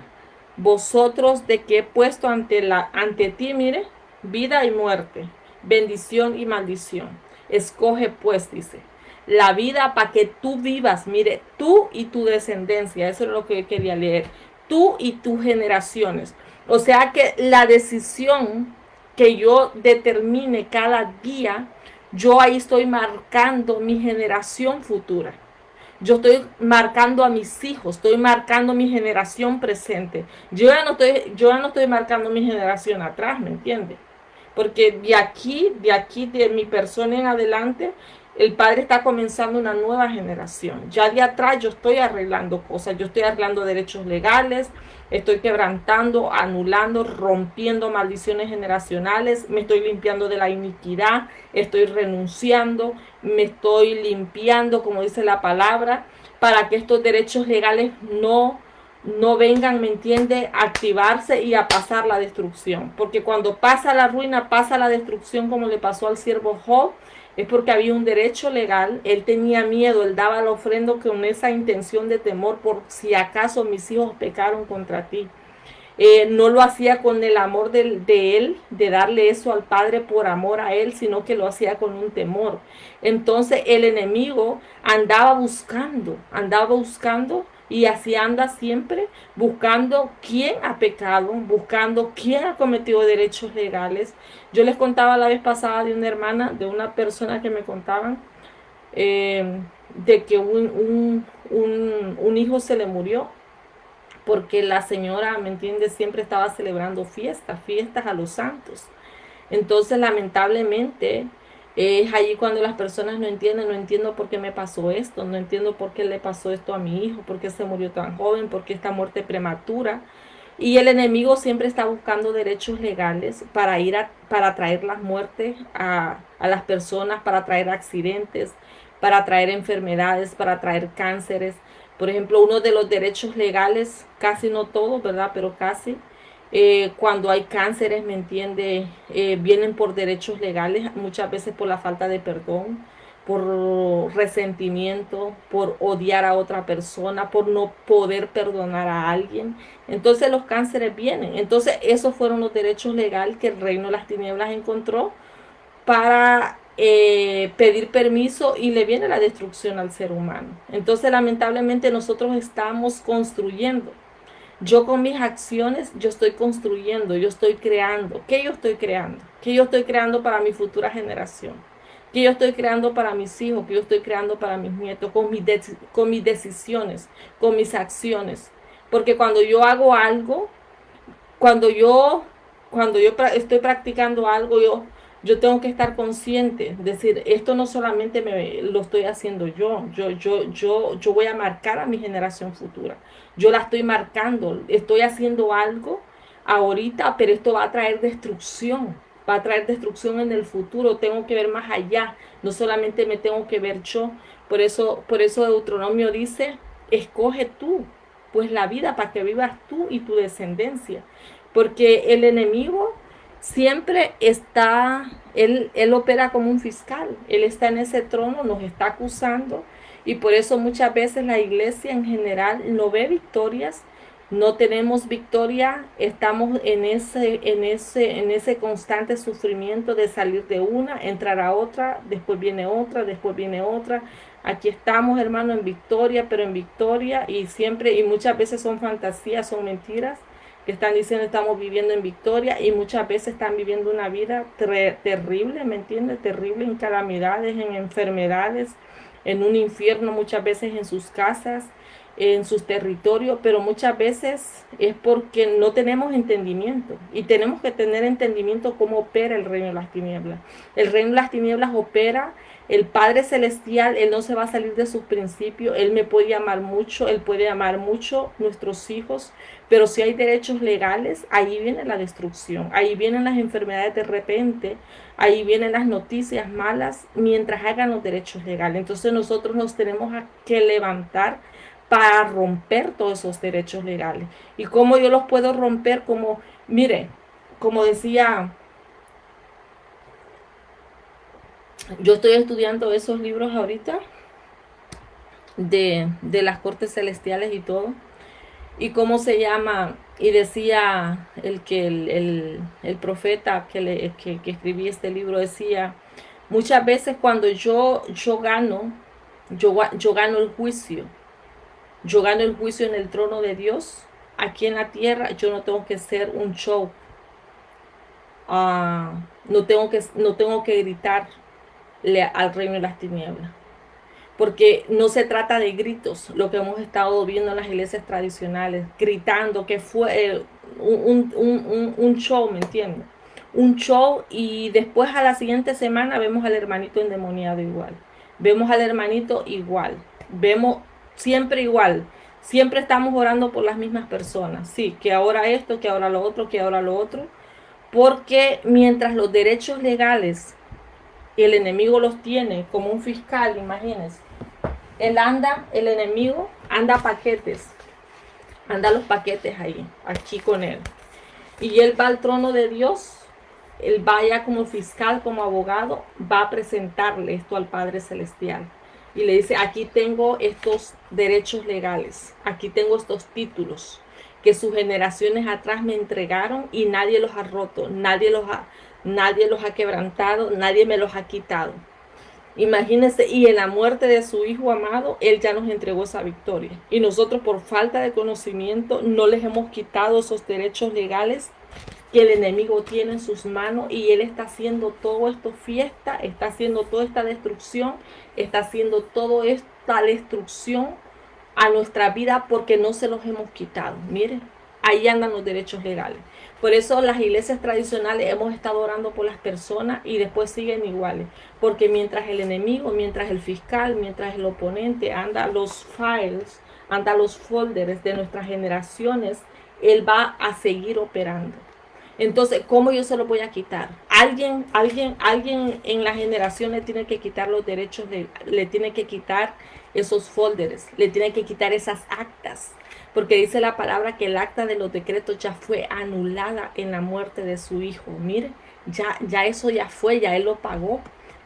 vosotros de que he puesto ante ti, mire, vida y muerte, bendición y maldición. Escoge pues, dice, la vida para que tú vivas, mire, tú y tu descendencia. Eso es lo que yo quería leer. Tú y tus generaciones. O sea que la decisión que yo determine cada día, yo ahí estoy marcando mi generación futura. Yo estoy marcando a mis hijos, estoy marcando mi generación presente. Yo ya no estoy marcando mi generación atrás, ¿me entiendes? Porque de mi persona en adelante, el Padre está comenzando una nueva generación. Ya de atrás yo estoy arreglando cosas, yo estoy arreglando derechos legales, estoy quebrantando, anulando, rompiendo maldiciones generacionales, me estoy limpiando de la iniquidad, estoy renunciando, me estoy limpiando, como dice la palabra, para que estos derechos legales no vengan, ¿me entiende?, a activarse y a pasar la destrucción. Porque cuando pasa la ruina, pasa la destrucción, como le pasó al siervo Job, es porque había un derecho legal. Él tenía miedo, él daba la ofrenda con esa intención de temor, por si acaso mis hijos pecaron contra ti. No lo hacía con el amor de él, de darle eso al Padre por amor a él, sino que lo hacía con un temor. Entonces el enemigo andaba buscando y así anda siempre, buscando quién ha pecado, buscando quién ha cometido derechos legales. Yo les contaba la vez pasada de una hermana, de una persona que me contaban, de que un hijo se le murió porque la señora, ¿me entiendes?, siempre estaba celebrando fiestas a los santos. Entonces, lamentablemente, es allí cuando las personas no entiendo por qué me pasó esto, no entiendo por qué le pasó esto a mi hijo, por qué se murió tan joven, por qué esta muerte prematura. Y el enemigo siempre está buscando derechos legales para traer las muertes a las personas, para traer accidentes, para traer enfermedades, para traer cánceres. Por ejemplo, uno de los derechos legales, casi no todos, ¿verdad? Pero casi, cuando hay cánceres, ¿me entiende? Vienen por derechos legales, muchas veces por la falta de perdón, por resentimiento, por odiar a otra persona, por no poder perdonar a alguien. Entonces los cánceres vienen. Entonces esos fueron los derechos legales que el reino de las tinieblas encontró para pedir permiso, y le viene la destrucción al ser humano. Entonces lamentablemente nosotros estamos construyendo. Yo con mis acciones, yo estoy construyendo, yo estoy creando. ¿Qué yo estoy creando? ¿Qué yo estoy creando para mi futura generación? ¿Qué yo estoy creando para mis hijos? ¿Qué yo estoy creando para mis nietos? Con mis decisiones, con mis acciones. Porque cuando yo hago algo, cuando yo estoy practicando algo, Yo tengo que estar consciente, decir, esto no solamente lo estoy haciendo yo voy a marcar a mi generación futura. Yo la estoy marcando, estoy haciendo algo ahorita, pero esto va a traer destrucción en el futuro. Tengo que ver más allá, no solamente me tengo que ver yo. Por eso Deuteronomio dice, escoge tú, pues la vida para que vivas tú y tu descendencia. Porque el enemigo siempre está, él opera como un fiscal, él está en ese trono, nos está acusando y por eso muchas veces la iglesia en general no ve victorias, no tenemos victoria, estamos en ese constante sufrimiento de salir de una, entrar a otra, después viene otra, después viene otra. Aquí estamos, hermano, en victoria, pero en victoria y siempre, y muchas veces son fantasías, son mentiras que están diciendo estamos viviendo en victoria y muchas veces están viviendo una vida terrible, ¿me entiendes? Terrible en calamidades, en enfermedades, en un infierno muchas veces en sus casas, en sus territorios, pero muchas veces es porque no tenemos entendimiento y tenemos que tener entendimiento cómo opera el reino de las tinieblas. El reino de las tinieblas opera el Padre Celestial, Él no se va a salir de sus principios, Él me puede amar mucho, Él puede amar mucho nuestros hijos, pero si hay derechos legales, ahí viene la destrucción, ahí vienen las enfermedades de repente, ahí vienen las noticias malas, mientras hagan los derechos legales. Entonces nosotros nos tenemos que levantar para romper todos esos derechos legales. ¿Y cómo yo los puedo romper? Como, mire, como decía, yo estoy estudiando esos libros ahorita de las cortes celestiales y todo. Y cómo se llama, y decía el profeta que escribí este libro, decía, muchas veces cuando yo gano, yo gano el juicio, yo gano el juicio en el trono de Dios, aquí en la tierra yo no tengo que ser un show, no tengo que gritarle al reino de las tinieblas. Porque no se trata de gritos, lo que hemos estado viendo en las iglesias tradicionales, gritando que fue un show, ¿me entiendes? Un show y después a la siguiente semana vemos al hermanito endemoniado igual, vemos al hermanito igual, vemos siempre igual, siempre estamos orando por las mismas personas, sí, que ahora esto, que ahora lo otro, que ahora lo otro, porque mientras los derechos legales el enemigo los tiene como un fiscal, imagínense. El enemigo anda paquetes, anda los paquetes ahí, aquí con él. Y él va al trono de Dios, él vaya como fiscal, como abogado, va a presentarle esto al Padre Celestial. Y le dice, aquí tengo estos derechos legales, aquí tengo estos títulos que sus generaciones atrás me entregaron y nadie los ha roto, nadie los ha quebrantado, nadie me los ha quitado. Imagínense, y en la muerte de su hijo amado, él ya nos entregó esa victoria. Y nosotros por falta de conocimiento no les hemos quitado esos derechos legales que el enemigo tiene en sus manos y él está haciendo todo esto fiesta, está haciendo toda esta destrucción, está haciendo toda esta destrucción a nuestra vida porque no se los hemos quitado. Miren, ahí andan los derechos legales. Por eso las iglesias tradicionales hemos estado orando por las personas y después siguen iguales. Porque mientras el enemigo, mientras el fiscal, mientras el oponente anda los files, anda los folders de nuestras generaciones, él va a seguir operando. Entonces, ¿cómo yo se lo voy a quitar? Alguien en la generación le tiene que quitar los derechos, le tiene que quitar esos folders, le tiene que quitar esas actas. Porque dice la palabra que el acta de los decretos ya fue anulada en la muerte de su hijo. Mire, ya eso ya fue, ya él lo pagó.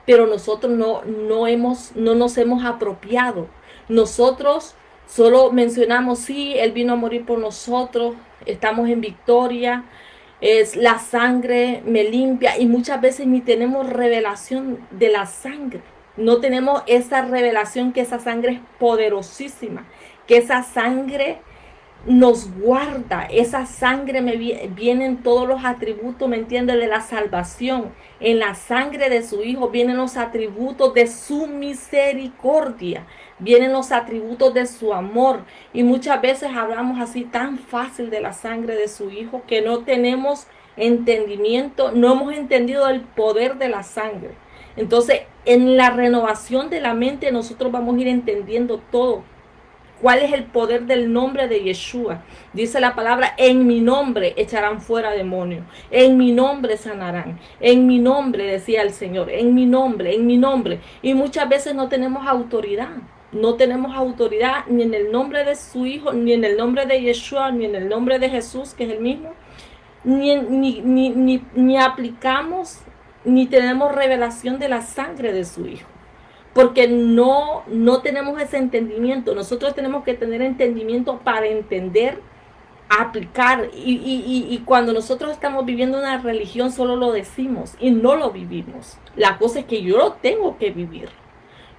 Pero nosotros no nos hemos apropiado. Nosotros solo mencionamos, sí, él vino a morir por nosotros, estamos en victoria, es la sangre me limpia y muchas veces ni tenemos revelación de la sangre. No tenemos esa revelación que esa sangre es poderosísima, que esa sangre nos guarda, esa sangre vienen todos los atributos, ¿me entiende? De la salvación. En la sangre de su hijo vienen los atributos de su misericordia, vienen los atributos de su amor. Y muchas veces hablamos así tan fácil de la sangre de su hijo que no tenemos entendimiento, no hemos entendido el poder de la sangre. Entonces, en la renovación de la mente nosotros vamos a ir entendiendo todo. ¿Cuál es el poder del nombre de Yeshua? Dice la palabra, en mi nombre echarán fuera demonios, en mi nombre sanarán, en mi nombre, decía el Señor, en mi nombre, en mi nombre. Y muchas veces no tenemos autoridad. No tenemos autoridad ni en el nombre de su Hijo, ni en el nombre de Yeshua, ni en el nombre de Jesús, que es el mismo. Ni aplicamos, ni tenemos revelación de la sangre de su Hijo. Porque no tenemos ese entendimiento. Nosotros tenemos que tener entendimiento para entender, aplicar. Y cuando nosotros estamos viviendo una religión solo lo decimos y no lo vivimos. La cosa es que yo lo tengo que vivir.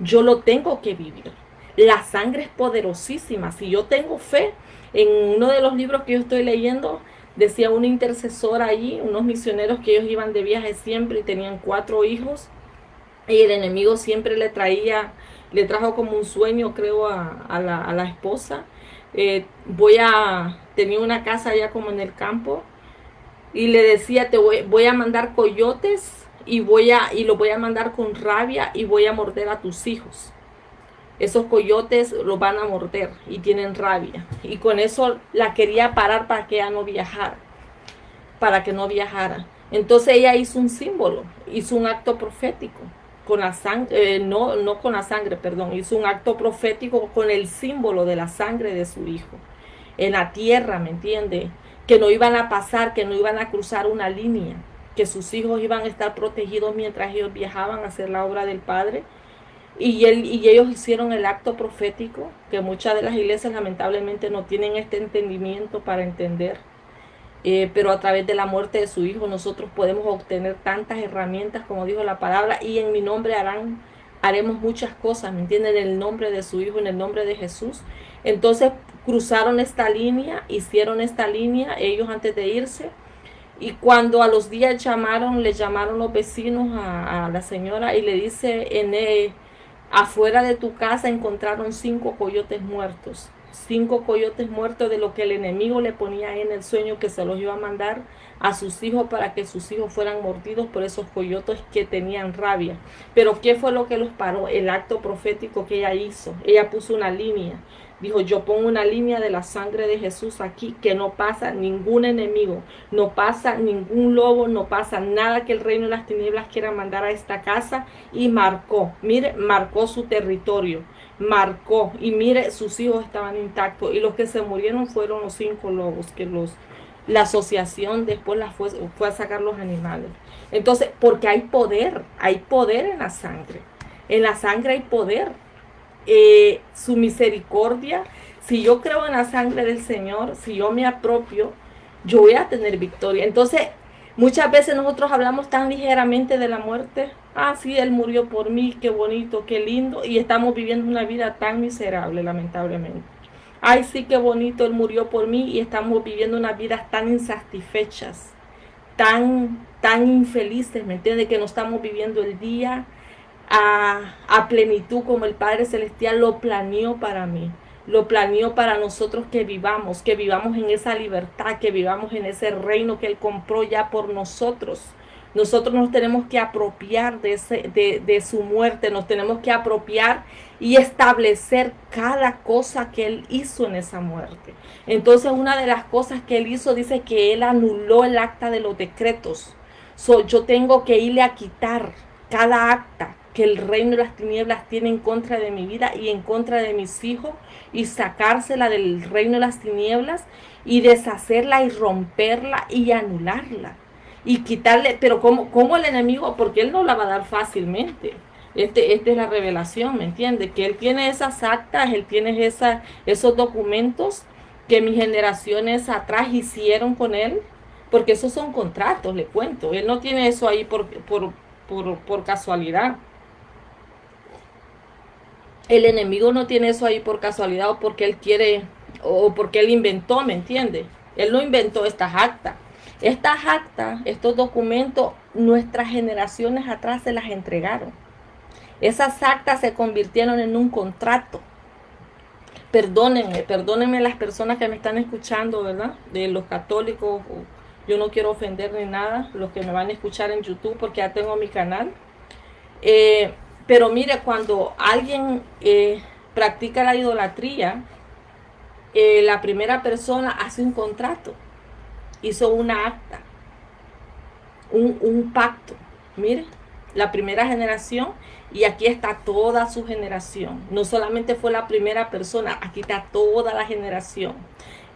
Yo lo tengo que vivir. La sangre es poderosísima. Si yo tengo fe, en uno de los libros que yo estoy leyendo, decía una intercesora allí, unos misioneros que ellos iban de viaje siempre y tenían 4 hijos. Y el enemigo siempre le trajo como un sueño, creo, a la esposa. Tenía una casa allá como en el campo y le decía, voy a mandar coyotes y los voy a mandar con rabia y voy a morder a tus hijos. Esos coyotes los van a morder y tienen rabia. Y con eso la quería parar para que ella no viajara, para que no viajara. Entonces ella hizo un símbolo, hizo un acto profético. Con la sangre, no con la sangre, perdón, hizo un acto profético con el símbolo de la sangre de su hijo en la tierra, ¿me entiende? Que no iban a pasar, que no iban a cruzar una línea, que sus hijos iban a estar protegidos mientras ellos viajaban a hacer la obra del Padre. Y ellos hicieron el acto profético, que muchas de las iglesias lamentablemente no tienen este entendimiento para entender. Pero a través de la muerte de su hijo nosotros podemos obtener tantas herramientas, como dijo la palabra, y en mi nombre haremos muchas cosas, ¿me entienden? En el nombre de su hijo, en el nombre de Jesús. Entonces cruzaron esta línea, hicieron esta línea ellos antes de irse, y cuando a los días le llamaron los vecinos a la señora y le dice, afuera de tu casa encontraron 5 coyotes muertos. 5 coyotes muertos de lo que el enemigo le ponía en el sueño, que se los iba a mandar a sus hijos para que sus hijos fueran mordidos por esos coyotes que tenían rabia. Pero ¿qué fue lo que los paró? El acto profético que ella hizo. Ella puso una línea. Dijo, yo pongo una línea de la sangre de Jesús aquí, que no pasa ningún enemigo, no pasa ningún lobo, no pasa nada que el reino de las tinieblas quiera mandar a esta casa. Y marcó su territorio. Marcó, y mire, sus hijos estaban intactos, y los que se murieron fueron los 5 lobos que la asociación después fue a sacar los animales. Entonces, porque hay poder en la sangre hay poder. Su misericordia, si yo creo en la sangre del Señor, si yo me apropio, yo voy a tener victoria. Entonces, muchas veces nosotros hablamos tan ligeramente de la muerte. Ah, sí, Él murió por mí, qué bonito, qué lindo. Y estamos viviendo una vida tan miserable, lamentablemente. Ay, sí, qué bonito, Él murió por mí. Y estamos viviendo unas vidas tan insatisfechas, tan infelices, ¿me entiendes? Que no estamos viviendo el día a plenitud como el Padre Celestial lo planeó para mí. Lo planeó para nosotros, que vivamos en esa libertad, que vivamos en ese reino que Él compró ya por nosotros. Nosotros nos tenemos que apropiar de su muerte, nos tenemos que apropiar y establecer cada cosa que Él hizo en esa muerte. Entonces, una de las cosas que Él hizo, dice que Él anuló el acta de los decretos. Yo tengo que irle a quitar cada acta que el reino de las tinieblas tiene en contra de mi vida y en contra de mis hijos, y sacársela del reino de las tinieblas y deshacerla y romperla y anularla y quitarle. Pero ¿cómo el enemigo? Porque él no la va a dar fácilmente. Esta es la revelación, ¿me entiende? Que él tiene esas actas, él tiene esos documentos que mis generaciones atrás hicieron con él, porque esos son contratos, le cuento. Él no tiene eso ahí por casualidad. El enemigo no tiene eso ahí por casualidad, o porque él quiere, o porque él inventó, ¿me entiende? Él no inventó estas actas. Estas actas, estos documentos, nuestras generaciones atrás se las entregaron. Esas actas se convirtieron en un contrato. Perdónenme las personas que me están escuchando, ¿verdad? De los católicos Yo no quiero ofender ni nada los que me van a escuchar en YouTube porque ya tengo mi canal. Pero mire, cuando alguien practica la idolatría, la primera persona hace un contrato, hizo una acta, un pacto. Mire, la primera generación, y aquí está toda su generación. No solamente fue la primera persona, aquí está toda la generación.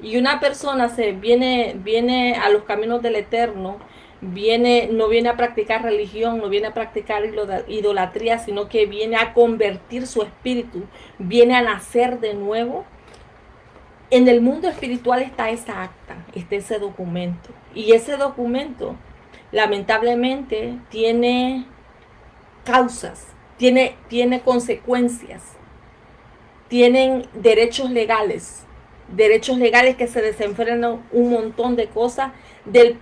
Y una persona viene a los caminos del Eterno, no viene a practicar religión, no viene a practicar idolatría, sino que viene a convertir su espíritu, viene a nacer de nuevo. En el mundo espiritual está esa acta, está ese documento. Y ese documento, lamentablemente, tiene causas, tiene consecuencias, tienen derechos legales que se desenfrenan un montón de cosas del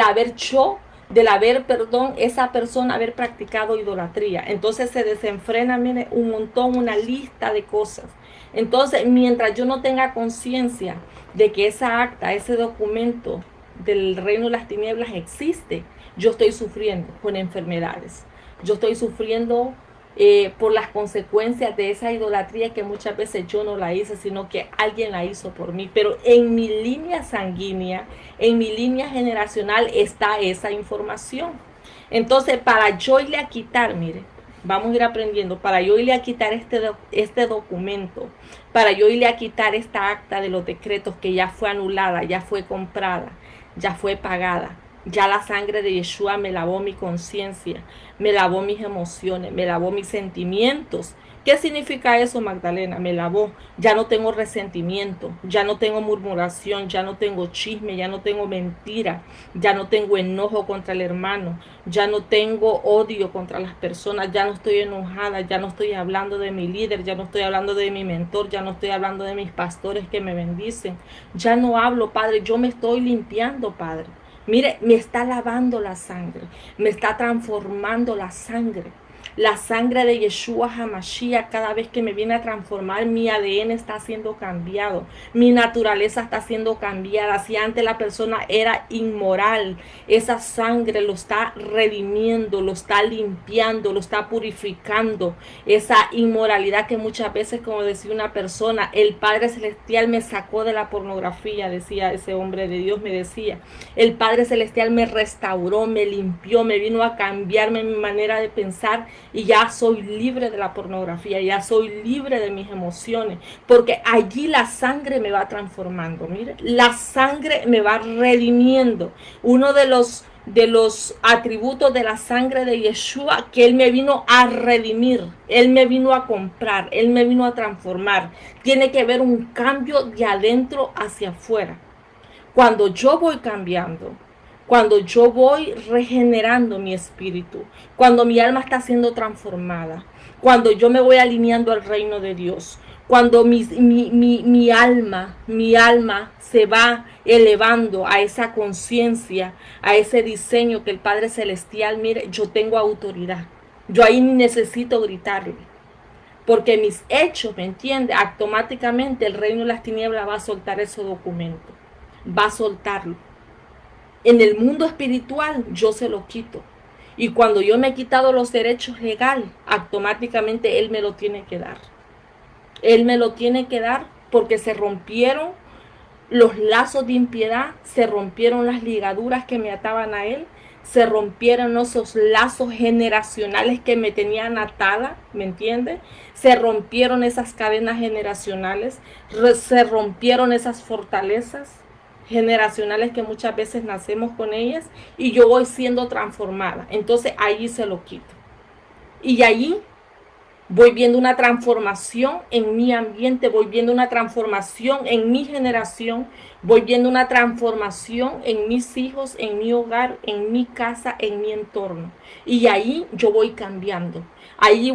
haber, perdón, esa persona haber practicado idolatría. Entonces se desenfrena, mire, un montón, una lista de cosas. Entonces, mientras yo no tenga conciencia de que esa acta, ese documento del reino de las tinieblas existe, yo estoy sufriendo con enfermedades. Yo estoy sufriendo por las consecuencias de esa idolatría que muchas veces yo no la hice, sino que alguien la hizo por mí. Pero en mi línea sanguínea, en mi línea generacional está esa información. Entonces, para yo irle a quitar, mire, vamos a ir aprendiendo, para yo irle a quitar este documento, para yo irle a quitar esta acta de los decretos que ya fue anulada, ya fue comprada, ya fue pagada. Ya la sangre de Yeshua me lavó mi conciencia, me lavó mis emociones, me lavó mis sentimientos. ¿Qué significa eso, Magdalena? Me lavó. Ya no tengo resentimiento, ya no tengo murmuración, ya no tengo chisme, ya no tengo mentira, ya no tengo enojo contra el hermano, ya no tengo odio contra las personas, ya no estoy enojada, ya no estoy hablando de mi líder, ya no estoy hablando de mi mentor, ya no estoy hablando de mis pastores que me bendicen. Ya no hablo, Padre, yo me estoy limpiando, Padre. Mire, me está lavando la sangre, me está transformando la sangre. La sangre de Yeshua HaMashiach, cada vez que me viene a transformar, mi ADN está siendo cambiado, mi naturaleza está siendo cambiada. Si antes la persona era inmoral, esa sangre lo está redimiendo, lo está limpiando, lo está purificando. Esa inmoralidad que muchas veces, como decía una persona, el Padre Celestial me sacó de la pornografía, decía ese hombre de Dios, me decía. El Padre Celestial me restauró, me limpió, me vino a cambiarme mi manera de pensar y ya soy libre de la pornografía, ya soy libre de mis emociones, porque allí la sangre me va transformando. Mire, la sangre me va redimiendo. Uno de los atributos de la sangre de Yeshua, que Él me vino a redimir, Él me vino a comprar, Él me vino a transformar. Tiene que haber un cambio de adentro hacia afuera. Cuando yo voy cambiando, cuando yo voy regenerando mi espíritu, cuando mi alma está siendo transformada, cuando yo me voy alineando al reino de Dios, cuando mi alma se va elevando a esa conciencia, a ese diseño que el Padre Celestial, mire, yo tengo autoridad. Yo ahí necesito gritarle. Porque mis hechos, ¿me entiende? Automáticamente el reino de las tinieblas va a soltar ese documento. Va a soltarlo. En el mundo espiritual yo se lo quito. Y cuando yo me he quitado los derechos legales, automáticamente Él me lo tiene que dar. Él me lo tiene que dar porque se rompieron los lazos de impiedad, se rompieron las ligaduras que me ataban a Él, se rompieron esos lazos generacionales que me tenían atada, ¿me entiende? Se rompieron esas cadenas generacionales, se rompieron esas fortalezas generacionales que muchas veces nacemos con ellas y yo voy siendo transformada. Entonces allí se lo quito. Y allí voy viendo una transformación en mi ambiente, voy viendo una transformación en mi generación, voy viendo una transformación en mis hijos, en mi hogar, en mi casa, en mi entorno. Y ahí yo voy cambiando. Allí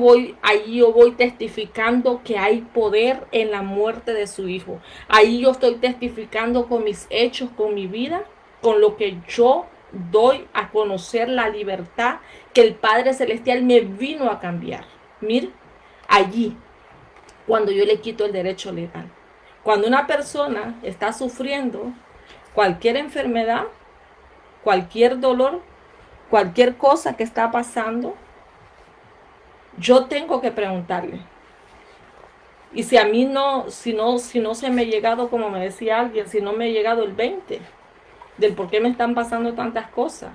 yo voy testificando que hay poder en la muerte de su hijo. Ahí yo estoy testificando con mis hechos, con mi vida, con lo que yo doy a conocer la libertad que el Padre Celestial me vino a cambiar. Mire, allí, cuando yo le quito el derecho legal. Cuando una persona está sufriendo cualquier enfermedad, cualquier dolor, cualquier cosa que está pasando, yo tengo que preguntarle. Y si a mí si no se me ha llegado, como me decía alguien, si no me ha llegado el 20 del por qué me están pasando tantas cosas,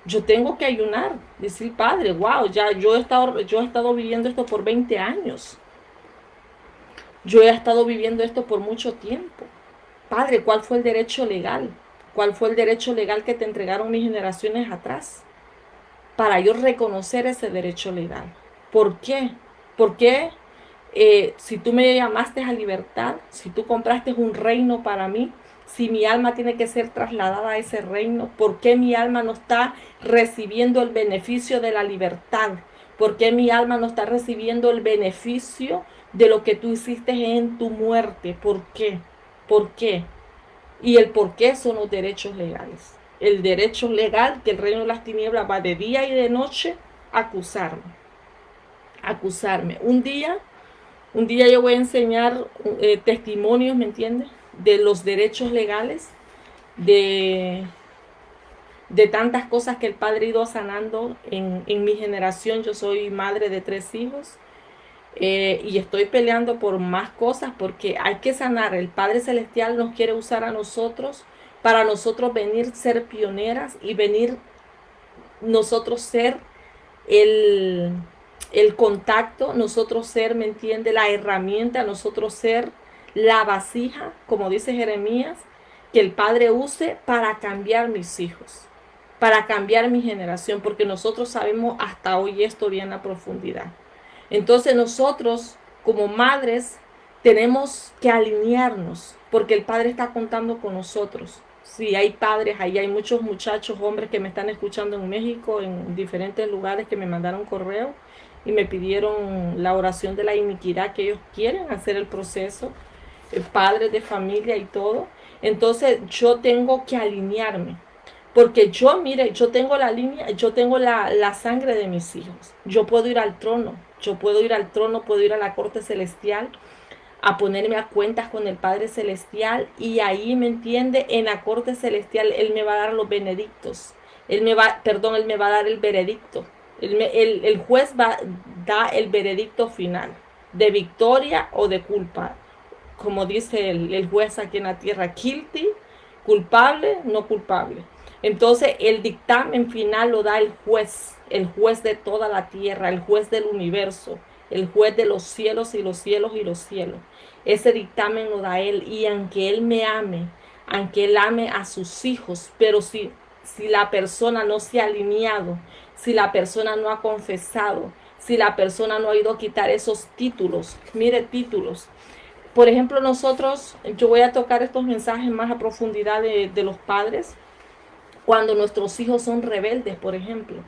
yo tengo que ayunar, decir, Padre, wow, ya yo he estado viviendo esto por 20 años. Yo he estado viviendo esto por mucho tiempo. Padre, ¿cuál fue el derecho legal? ¿Cuál fue el derecho legal que te entregaron mis generaciones atrás? Para yo reconocer ese derecho legal. ¿Por qué? ¿Por qué si tú me llamaste a libertad, si tú compraste un reino para mí, si mi alma tiene que ser trasladada a ese reino, ¿por qué mi alma no está recibiendo el beneficio de la libertad? ¿Por qué mi alma no está recibiendo el beneficio de lo que tú hiciste en tu muerte? ¿Por qué? ¿Por qué? Y el por qué son los derechos legales. El derecho legal que el reino de las tinieblas va de día y de noche a acusarme. Acusarme. Un día yo voy a enseñar testimonios, ¿me entiendes? De los derechos legales, de, de tantas cosas que el Padre ha ido sanando en mi generación. Yo soy madre de 3 hijos y estoy peleando por más cosas porque hay que sanar. El Padre Celestial nos quiere usar a nosotros para nosotros venir ser pioneras y venir nosotros ser el, el contacto, nosotros ser, ¿me entiende? La herramienta, nosotros ser la vasija, como dice Jeremías, que el Padre use para cambiar mis hijos, para cambiar mi generación, porque nosotros sabemos hasta hoy esto bien a profundidad. Entonces nosotros, como madres, tenemos que alinearnos, porque el Padre está contando con nosotros. Sí, hay padres, ahí hay muchos muchachos, hombres que me están escuchando en México, en diferentes lugares que me mandaron correo y me pidieron la oración de la iniquidad que ellos quieren hacer el proceso, padres de familia y todo. Entonces yo tengo que alinearme, porque yo, mire, yo tengo la línea, yo tengo la sangre de mis hijos. Yo puedo ir al trono, puedo ir a la corte celestial a ponerme a cuentas con el Padre Celestial y ahí, ¿me entiende? En la corte celestial Él me va a dar los benedictos. Él me va a dar el veredicto. El juez da el veredicto final de victoria o de culpa. Como dice el juez aquí en la tierra, guilty, culpable, no culpable. Entonces el dictamen final lo da el juez de toda la tierra, el juez del universo, el juez de los cielos y los cielos y los cielos. Ese dictamen lo da Él y aunque Él me ame, aunque Él ame a sus hijos, pero si la persona no se ha alineado, si la persona no ha confesado, si la persona no ha ido a quitar esos títulos, mire títulos. Por ejemplo, yo voy a tocar estos mensajes más a profundidad de los padres, cuando nuestros hijos son rebeldes, por ejemplo.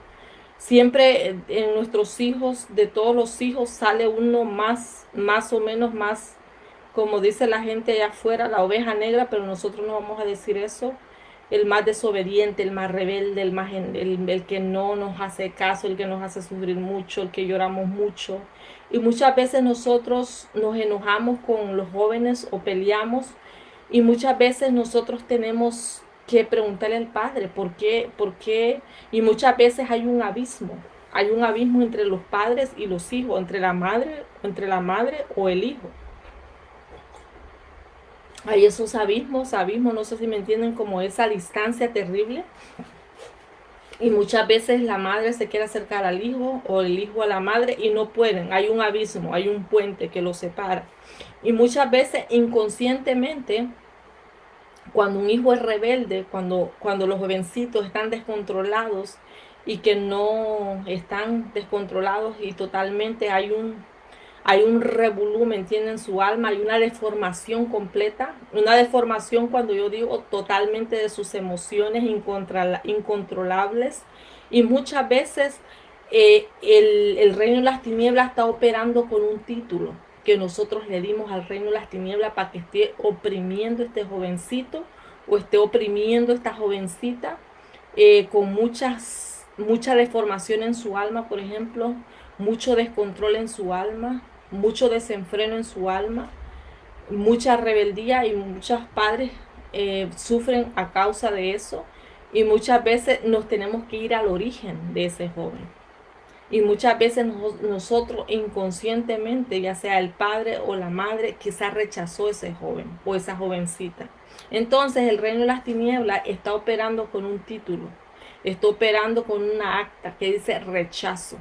Siempre en nuestros hijos, de todos los hijos, sale uno más o menos más, como dice la gente allá afuera, la oveja negra, pero nosotros no vamos a decir eso. El más desobediente, el más rebelde, el que no nos hace caso, el que nos hace sufrir mucho, el que lloramos mucho. Y muchas veces nosotros nos enojamos con los jóvenes o peleamos y muchas veces nosotros tenemos que preguntarle al Padre por qué, y muchas veces hay un abismo entre los padres y los hijos, entre la madre o el hijo. Hay esos abismos, no sé si me entienden, como esa distancia terrible. Y muchas veces la madre se quiere acercar al hijo o el hijo a la madre y no pueden. Hay un abismo, hay un puente que los separa. Y muchas veces inconscientemente, cuando un hijo es rebelde, cuando los jovencitos están descontrolados y que no están descontrolados y totalmente hay un revolú, ¿me entienden? Su alma, hay una deformación completa, una deformación cuando yo digo totalmente de sus emociones incontrolables y muchas veces el reino de las tinieblas está operando con un título que nosotros le dimos al reino de las tinieblas para que esté oprimiendo este jovencito o esté oprimiendo esta jovencita con mucha deformación en su alma, por ejemplo, mucho descontrol en su alma, mucho desenfreno en su alma, mucha rebeldía y muchos padres sufren a causa de eso. Y muchas veces nos tenemos que ir al origen de ese joven. Y muchas veces nosotros inconscientemente, ya sea el padre o la madre, quizás rechazó ese joven o esa jovencita. Entonces el reino de las tinieblas está operando con un título, está operando con una acta que dice rechazo.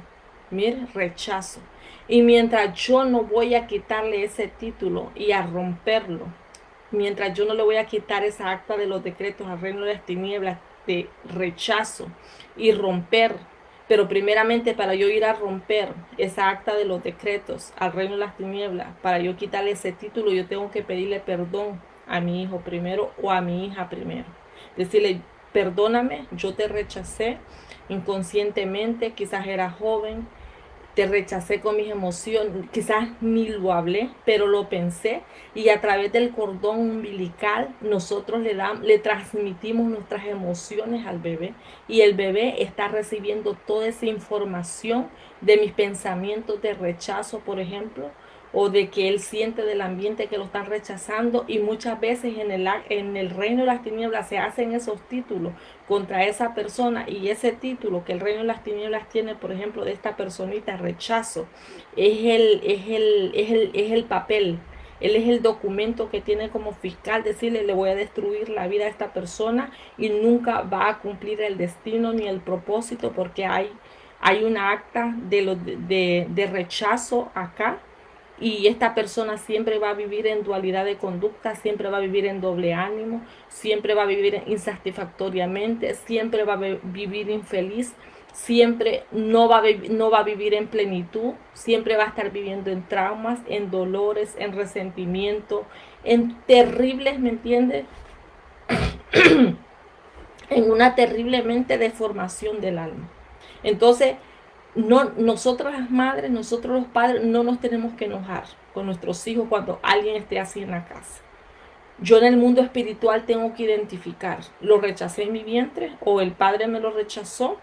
Mire, rechazo. Y mientras yo no voy a quitarle ese título y a romperlo, mientras yo no le voy a quitar esa acta de los decretos al reino de las tinieblas de rechazo y romper, pero primeramente para yo ir a romper esa acta de los decretos al reino de las tinieblas, para yo quitarle ese título, yo tengo que pedirle perdón a mi hijo primero o a mi hija primero. Decirle, perdóname, yo te rechacé inconscientemente, quizás era joven, te rechacé con mis emociones, quizás ni lo hablé, pero lo pensé y a través del cordón umbilical nosotros le transmitimos nuestras emociones al bebé y el bebé está recibiendo toda esa información de mis pensamientos de rechazo, por ejemplo, o de que él siente del ambiente que lo están rechazando y muchas veces en el reino de las tinieblas se hacen esos títulos contra esa persona y ese título que el reino de las tinieblas tiene, por ejemplo, de esta personita, rechazo, es el papel. Él es el documento que tiene como fiscal decirle le voy a destruir la vida a esta persona y nunca va a cumplir el destino ni el propósito porque hay una acta de rechazo acá y esta persona siempre va a vivir en dualidad de conducta, siempre va a vivir en doble ánimo, siempre va a vivir insatisfactoriamente, siempre va a vivir infeliz, siempre no va a vivir en plenitud, siempre va a estar viviendo en traumas, en dolores, en resentimiento, en terribles, ¿me entiendes? En una terriblemente deformación del alma. Entonces, no, nosotros las madres, nosotros los padres, no nos tenemos que enojar con nuestros hijos cuando alguien esté así en la casa. Yo en el mundo espiritual tengo que identificar, lo rechacé en mi vientre o el padre me lo rechazó.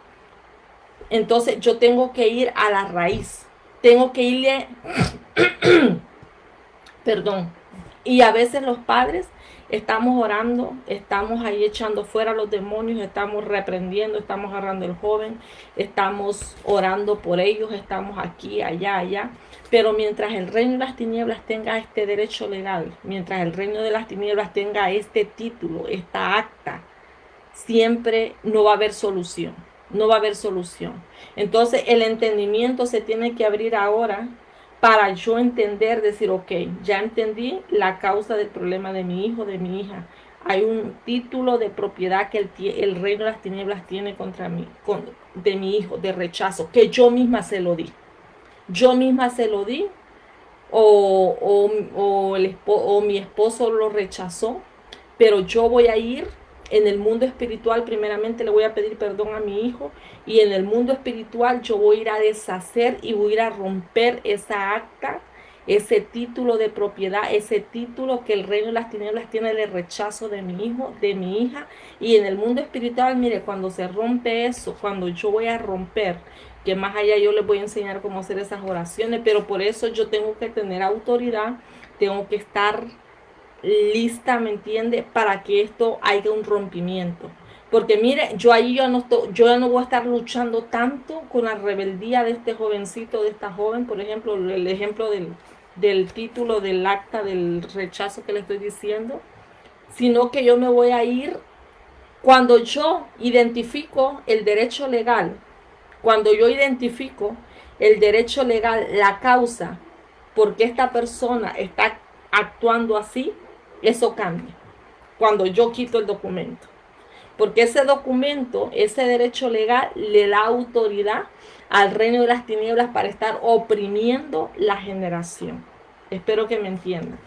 Entonces yo tengo que ir a la raíz. Tengo que irle, perdón. Y a veces los padres estamos orando, estamos ahí echando fuera a los demonios, estamos reprendiendo, estamos agarrando al joven, estamos orando por ellos, estamos aquí, allá, allá. Pero mientras el reino de las tinieblas tenga este derecho legal, mientras el reino de las tinieblas tenga este título, esta acta, siempre no va a haber solución. No va a haber solución. Entonces el entendimiento se tiene que abrir ahora para yo entender, decir, ok, ya entendí la causa del problema de mi hijo, de mi hija. Hay un título de propiedad que el reino de las tinieblas tiene contra mí, de mi hijo, de rechazo, que yo misma se lo di. Yo misma se lo di o mi esposo lo rechazó, pero yo voy a ir en el mundo espiritual, primeramente le voy a pedir perdón a mi hijo y en el mundo espiritual yo voy a ir a deshacer y voy a ir a romper esa acta, ese título de propiedad, ese título que el reino de las tinieblas tiene de rechazo de mi hijo, de mi hija. Y en el mundo espiritual, mire, cuando se rompe eso, cuando yo voy a romper, que más allá yo les voy a enseñar cómo hacer esas oraciones, pero por eso yo tengo que tener autoridad, tengo que estar lista, ¿me entiende? Para que esto haya un rompimiento. Porque mire, yo ya no voy a estar luchando tanto con la rebeldía de este jovencito, de esta joven, por ejemplo, el ejemplo del título del acta del rechazo que le estoy diciendo, sino que yo me voy a ir cuando yo identifico el derecho legal, cuando yo identifico el derecho legal, la causa, porque esta persona está actuando así, eso cambia. Cuando yo quito el documento. Porque ese documento, ese derecho legal, le da autoridad al reino de las tinieblas para estar oprimiendo la generación. Espero que me entiendan.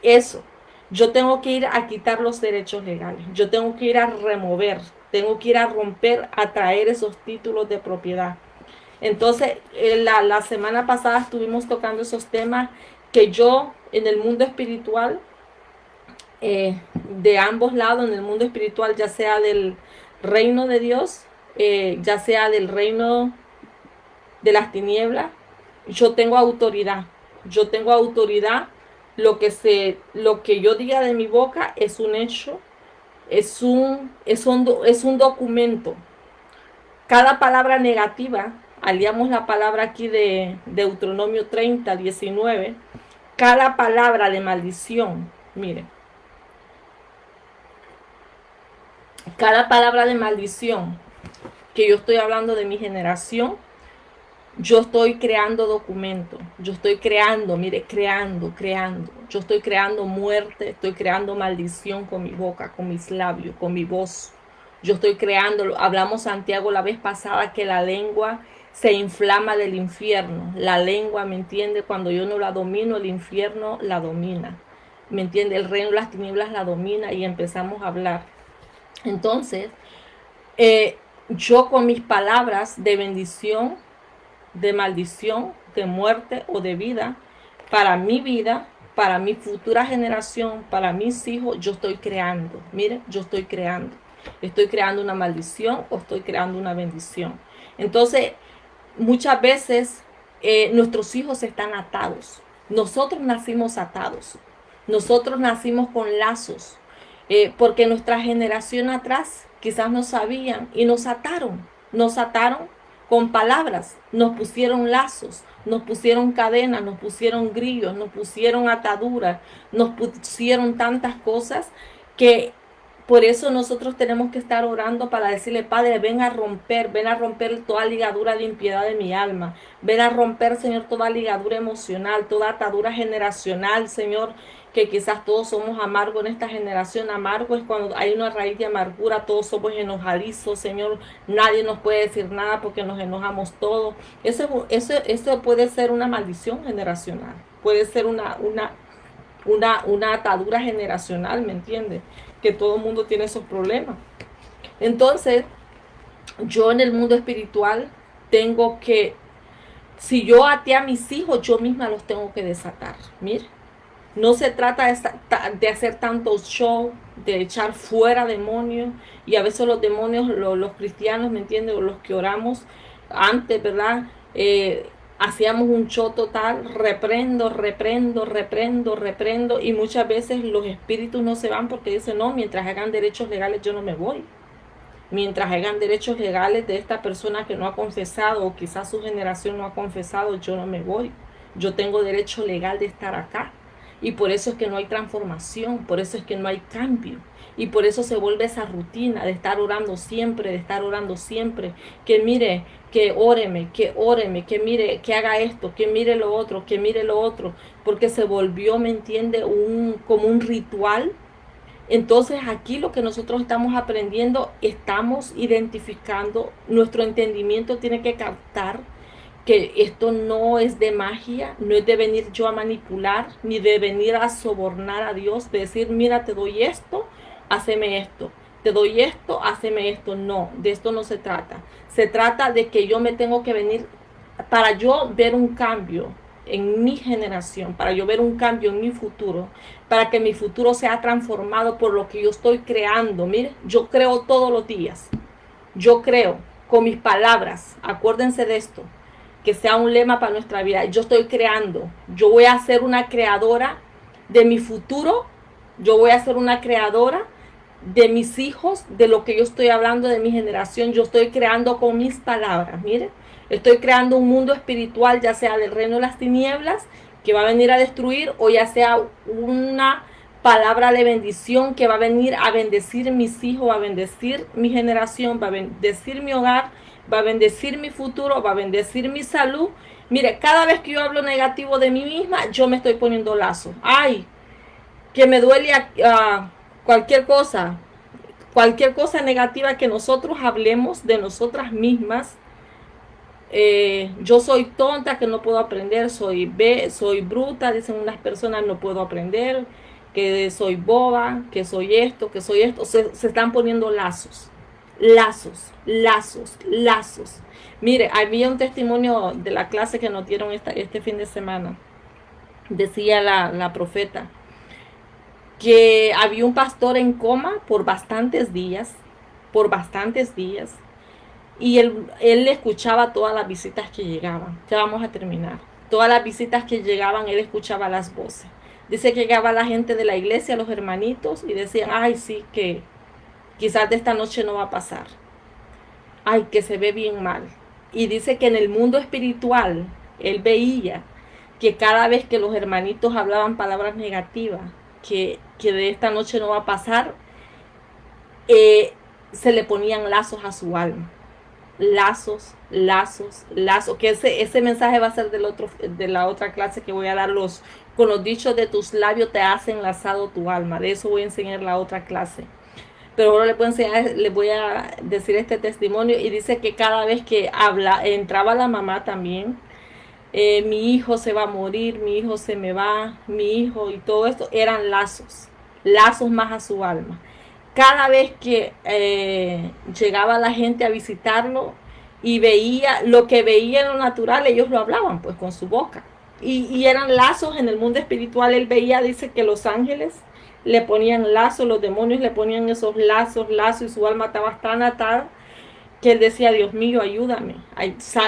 Eso. Yo tengo que ir a quitar los derechos legales. Yo tengo que ir a remover. Tengo que ir a romper, a traer esos títulos de propiedad. Entonces, la semana pasada estuvimos tocando esos temas que yo en el mundo espiritual, de ambos lados, en el mundo espiritual, ya sea del reino de Dios, ya sea del reino de las tinieblas, yo tengo autoridad. Yo tengo autoridad. Lo que yo diga de mi boca es un hecho. es un documento. Cada palabra negativa, aliamos la palabra aquí de Deuteronomio 30, 19, cada palabra de maldición, mire, cada palabra de maldición que yo estoy hablando de mi generación, yo estoy creando documentos, yo estoy creando, mire, creando. Yo estoy creando muerte, estoy creando maldición con mi boca, con mis labios, con mi voz. Yo estoy creando, hablamos Santiago la vez pasada que la lengua se inflama del infierno. La lengua, ¿me entiende? Cuando yo no la domino, el infierno la domina. ¿Me entiende? El reino de las tinieblas la domina y empezamos a hablar. Entonces, yo con mis palabras de bendición, de maldición, de muerte o de vida, para mi futura generación, para mis hijos, yo estoy creando. Mire, yo estoy creando. Estoy creando una maldición o estoy creando una bendición. Entonces, muchas veces nuestros hijos están atados. Nosotros nacimos atados. Nosotros nacimos con lazos. Porque nuestra generación atrás quizás no sabían y nos ataron. Nos ataron con palabras, nos pusieron lazos, nos pusieron cadenas, nos pusieron grillos, nos pusieron ataduras, nos pusieron tantas cosas que por eso nosotros tenemos que estar orando para decirle, Padre, ven a romper toda ligadura de impiedad de mi alma, ven a romper, Señor, toda ligadura emocional, toda atadura generacional, Señor, que quizás todos somos amargos en esta generación. Amargo es cuando hay una raíz de amargura, todos somos enojadizos, Señor, nadie nos puede decir nada porque nos enojamos todos. Eso puede ser una maldición generacional, puede ser una atadura generacional, ¿me entiendes? Que todo el mundo tiene esos problemas. Entonces, yo en el mundo espiritual tengo que, si yo até a mis hijos, yo misma los tengo que desatar. Mire, no se trata de hacer tantos show, de echar fuera demonios, y a veces los demonios, los cristianos, ¿me entiendes? O los que oramos antes, ¿verdad? Hacíamos un show total, reprendo, y muchas veces los espíritus no se van porque dicen, no, mientras hagan derechos legales yo no me voy. Mientras hagan derechos legales de esta persona que no ha confesado o quizás su generación no ha confesado, yo no me voy. Yo tengo derecho legal de estar acá. Y por eso es que no hay transformación, por eso es que no hay cambio. Y por eso se vuelve esa rutina de estar orando siempre, que mire, que óreme, que mire, que haga esto, que mire lo otro, porque se volvió, ¿me entiende?, como un ritual. Entonces aquí lo que nosotros estamos aprendiendo, estamos identificando, nuestro entendimiento tiene que captar que esto no es de magia, no es de venir yo a manipular, ni de venir a sobornar a Dios, de decir, mira, te doy esto, haceme esto, te doy esto, haceme esto. No, de esto no se trata. Se trata de que yo me tengo que venir, para yo ver un cambio en mi generación, para yo ver un cambio en mi futuro, para que mi futuro sea transformado por lo que yo estoy creando. Mire, yo creo todos los días, yo creo con mis palabras, acuérdense de esto, que sea un lema para nuestra vida. Yo estoy creando, yo voy a ser una creadora de mi futuro, yo voy a ser una creadora de mis hijos, de lo que yo estoy hablando de mi generación. Yo estoy creando con mis palabras, mire, estoy creando un mundo espiritual, ya sea del reino de las tinieblas, que va a venir a destruir, o ya sea una palabra de bendición que va a venir a bendecir mis hijos, va a bendecir mi generación, va a bendecir mi hogar, va a bendecir mi futuro, va a bendecir mi salud. Mire, cada vez que yo hablo negativo de mí misma, yo me estoy poniendo lazo. Ay, que me duele cualquier cosa negativa que nosotros hablemos de nosotras mismas. Yo soy tonta, que no puedo aprender, soy bruta, dicen unas personas, no puedo aprender, que soy boba, que soy esto, se están poniendo lazos. Mire, había un testimonio de la clase que nos dieron este fin de semana. Decía la profeta que había un pastor en coma por bastantes días, y él escuchaba todas las visitas que llegaban. Ya vamos a terminar. Todas las visitas que llegaban, él escuchaba las voces. Dice que llegaba la gente de la iglesia, los hermanitos, y decían, ay, sí, que Quizás de esta noche no va a pasar. Ay, que se ve bien mal. Y dice que en el mundo espiritual, él veía que cada vez que los hermanitos hablaban palabras negativas, que de esta noche no va a pasar, se le ponían lazos a su alma. Lazos, lazos, lazos. Que ese mensaje va a ser de la otra clase que voy a dar. Con los dichos de tus labios te has enlazado tu alma. De eso voy a enseñar la otra clase. Pero ahora les voy a decir este testimonio. Y dice que cada vez que entraba la mamá también, mi hijo se va a morir, mi hijo se me va, mi hijo, y todo esto eran lazos, lazos más a su alma. Cada vez que llegaba la gente a visitarlo y veía lo que veía en lo natural, ellos lo hablaban pues con su boca. Y eran lazos en el mundo espiritual. Él veía, dice que los ángeles le ponían lazos, los demonios le ponían esos lazos, y su alma estaba tan atada que él decía: Dios mío, ayúdame,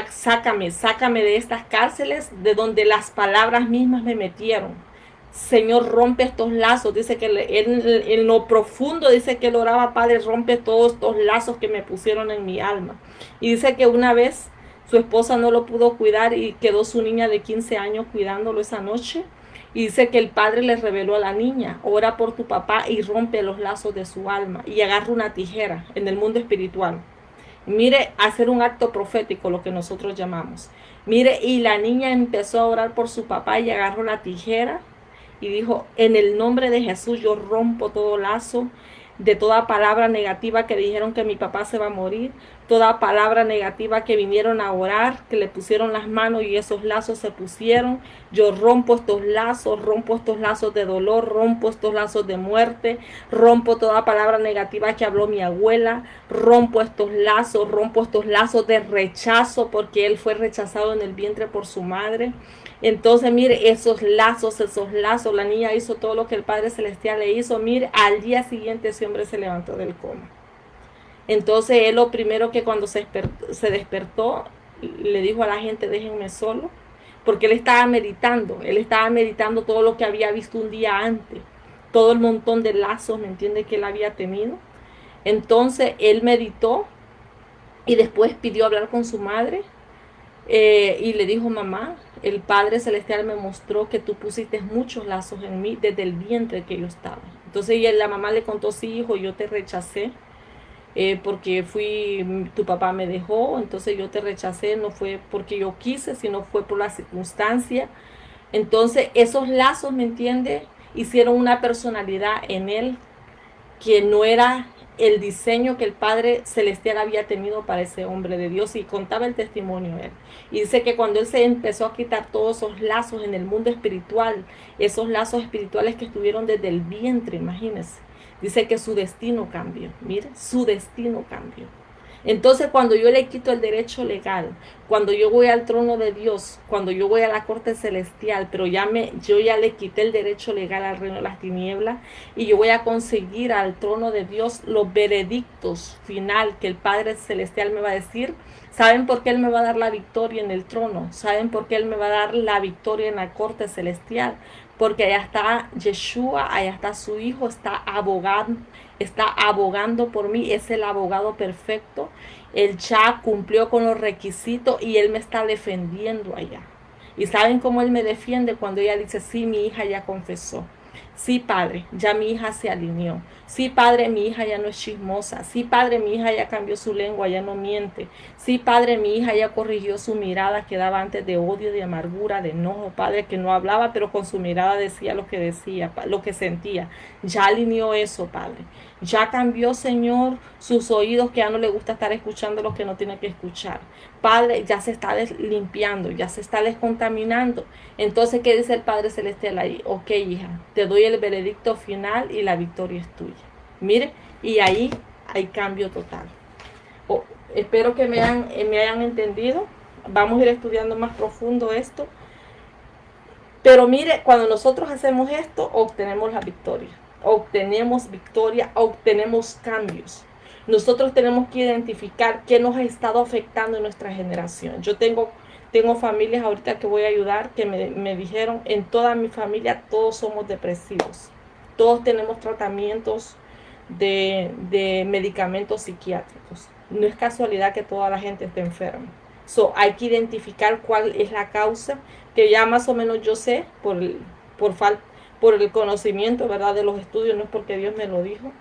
sácame de estas cárceles de donde las palabras mismas me metieron. Señor, rompe estos lazos. Dice que en lo profundo, dice que él oraba: Padre, rompe todos estos lazos que me pusieron en mi alma. Y dice que una vez su esposa no lo pudo cuidar y quedó su niña de 15 años cuidándolo esa noche. Y dice que el padre le reveló a la niña: ora por tu papá y rompe los lazos de su alma. Y agarra una tijera en el mundo espiritual. Mire, hacer un acto profético, lo que nosotros llamamos. Mire, y la niña empezó a orar por su papá y agarró la tijera y dijo: en el nombre de Jesús yo rompo todo lazo de toda palabra negativa que dijeron que mi papá se va a morir, toda palabra negativa que vinieron a orar, que le pusieron las manos y esos lazos se pusieron. Yo rompo estos lazos de dolor, rompo estos lazos de muerte, rompo toda palabra negativa que habló mi abuela, rompo estos lazos de rechazo, porque él fue rechazado en el vientre por su madre. Entonces, mire, esos lazos, la niña hizo todo lo que el Padre Celestial le hizo. Mire, al día siguiente ese hombre se levantó del coma. Entonces, él lo primero que cuando se despertó, le dijo a la gente: déjenme solo, porque él estaba meditando todo lo que había visto un día antes, todo el montón de lazos, ¿me entiende?, que él había tenido. Entonces, él meditó y después pidió hablar con su madre. Y le dijo: mamá, el Padre Celestial me mostró que tú pusiste muchos lazos en mí desde el vientre que yo estaba. Entonces la mamá le contó: sí, hijo, yo te rechacé porque tu papá me dejó, entonces yo te rechacé, no fue porque yo quise, sino fue por la circunstancia. Entonces esos lazos, ¿me entiende?, hicieron una personalidad en él que no era el diseño que el Padre Celestial había tenido para ese hombre de Dios. Y contaba el testimonio él. Y dice que cuando él se empezó a quitar todos esos lazos en el mundo espiritual, esos lazos espirituales que estuvieron desde el vientre, imagínense, dice que su destino cambió. Mire, su destino cambió. Entonces, cuando yo le quito el derecho legal, cuando yo voy al trono de Dios, cuando yo voy a la corte celestial, pero yo ya le quité el derecho legal al reino de las tinieblas, y yo voy a conseguir al trono de Dios los veredictos final que el Padre Celestial me va a decir. ¿Saben por qué Él me va a dar la victoria en el trono? ¿Saben por qué Él me va a dar la victoria en la corte celestial? Porque allá está Yeshua, allá está su Hijo, está abogando por mí, es el abogado perfecto. Él ya cumplió con los requisitos y Él me está defendiendo allá. ¿Y saben cómo Él me defiende? Cuando ella dice: sí, mi hija ya confesó. Sí, Padre, ya mi hija se alineó. Sí, Padre, mi hija ya no es chismosa. Sí, Padre, mi hija ya cambió su lengua, ya no miente. Sí, Padre, mi hija ya corrigió su mirada que daba antes de odio, de amargura, de enojo. Padre, que no hablaba, pero con su mirada decía, lo que sentía. Ya alineó eso, Padre. Ya cambió, Señor, sus oídos, que ya no le gusta estar escuchando lo que no tiene que escuchar. Padre, ya se está limpiando, ya se está descontaminando. Entonces, ¿qué dice el Padre Celestial ahí? Ok, hija, te doy el veredicto final y la victoria es tuya. Mire, y ahí hay cambio total. Espero que me hayan entendido. Vamos a ir estudiando más profundo esto. Pero mire, cuando nosotros hacemos esto, obtenemos la victoria. Obtenemos victoria, obtenemos cambios. Nosotros tenemos que identificar qué nos ha estado afectando en nuestra generación. Yo tengo familias ahorita que voy a ayudar que me dijeron: en toda mi familia todos somos depresivos. Todos tenemos tratamientos de medicamentos psiquiátricos. No es casualidad que toda la gente esté enferma. So, hay que identificar cuál es la causa, que ya más o menos yo sé por, por el conocimiento, ¿verdad?, de los estudios, no es porque Dios me lo dijo,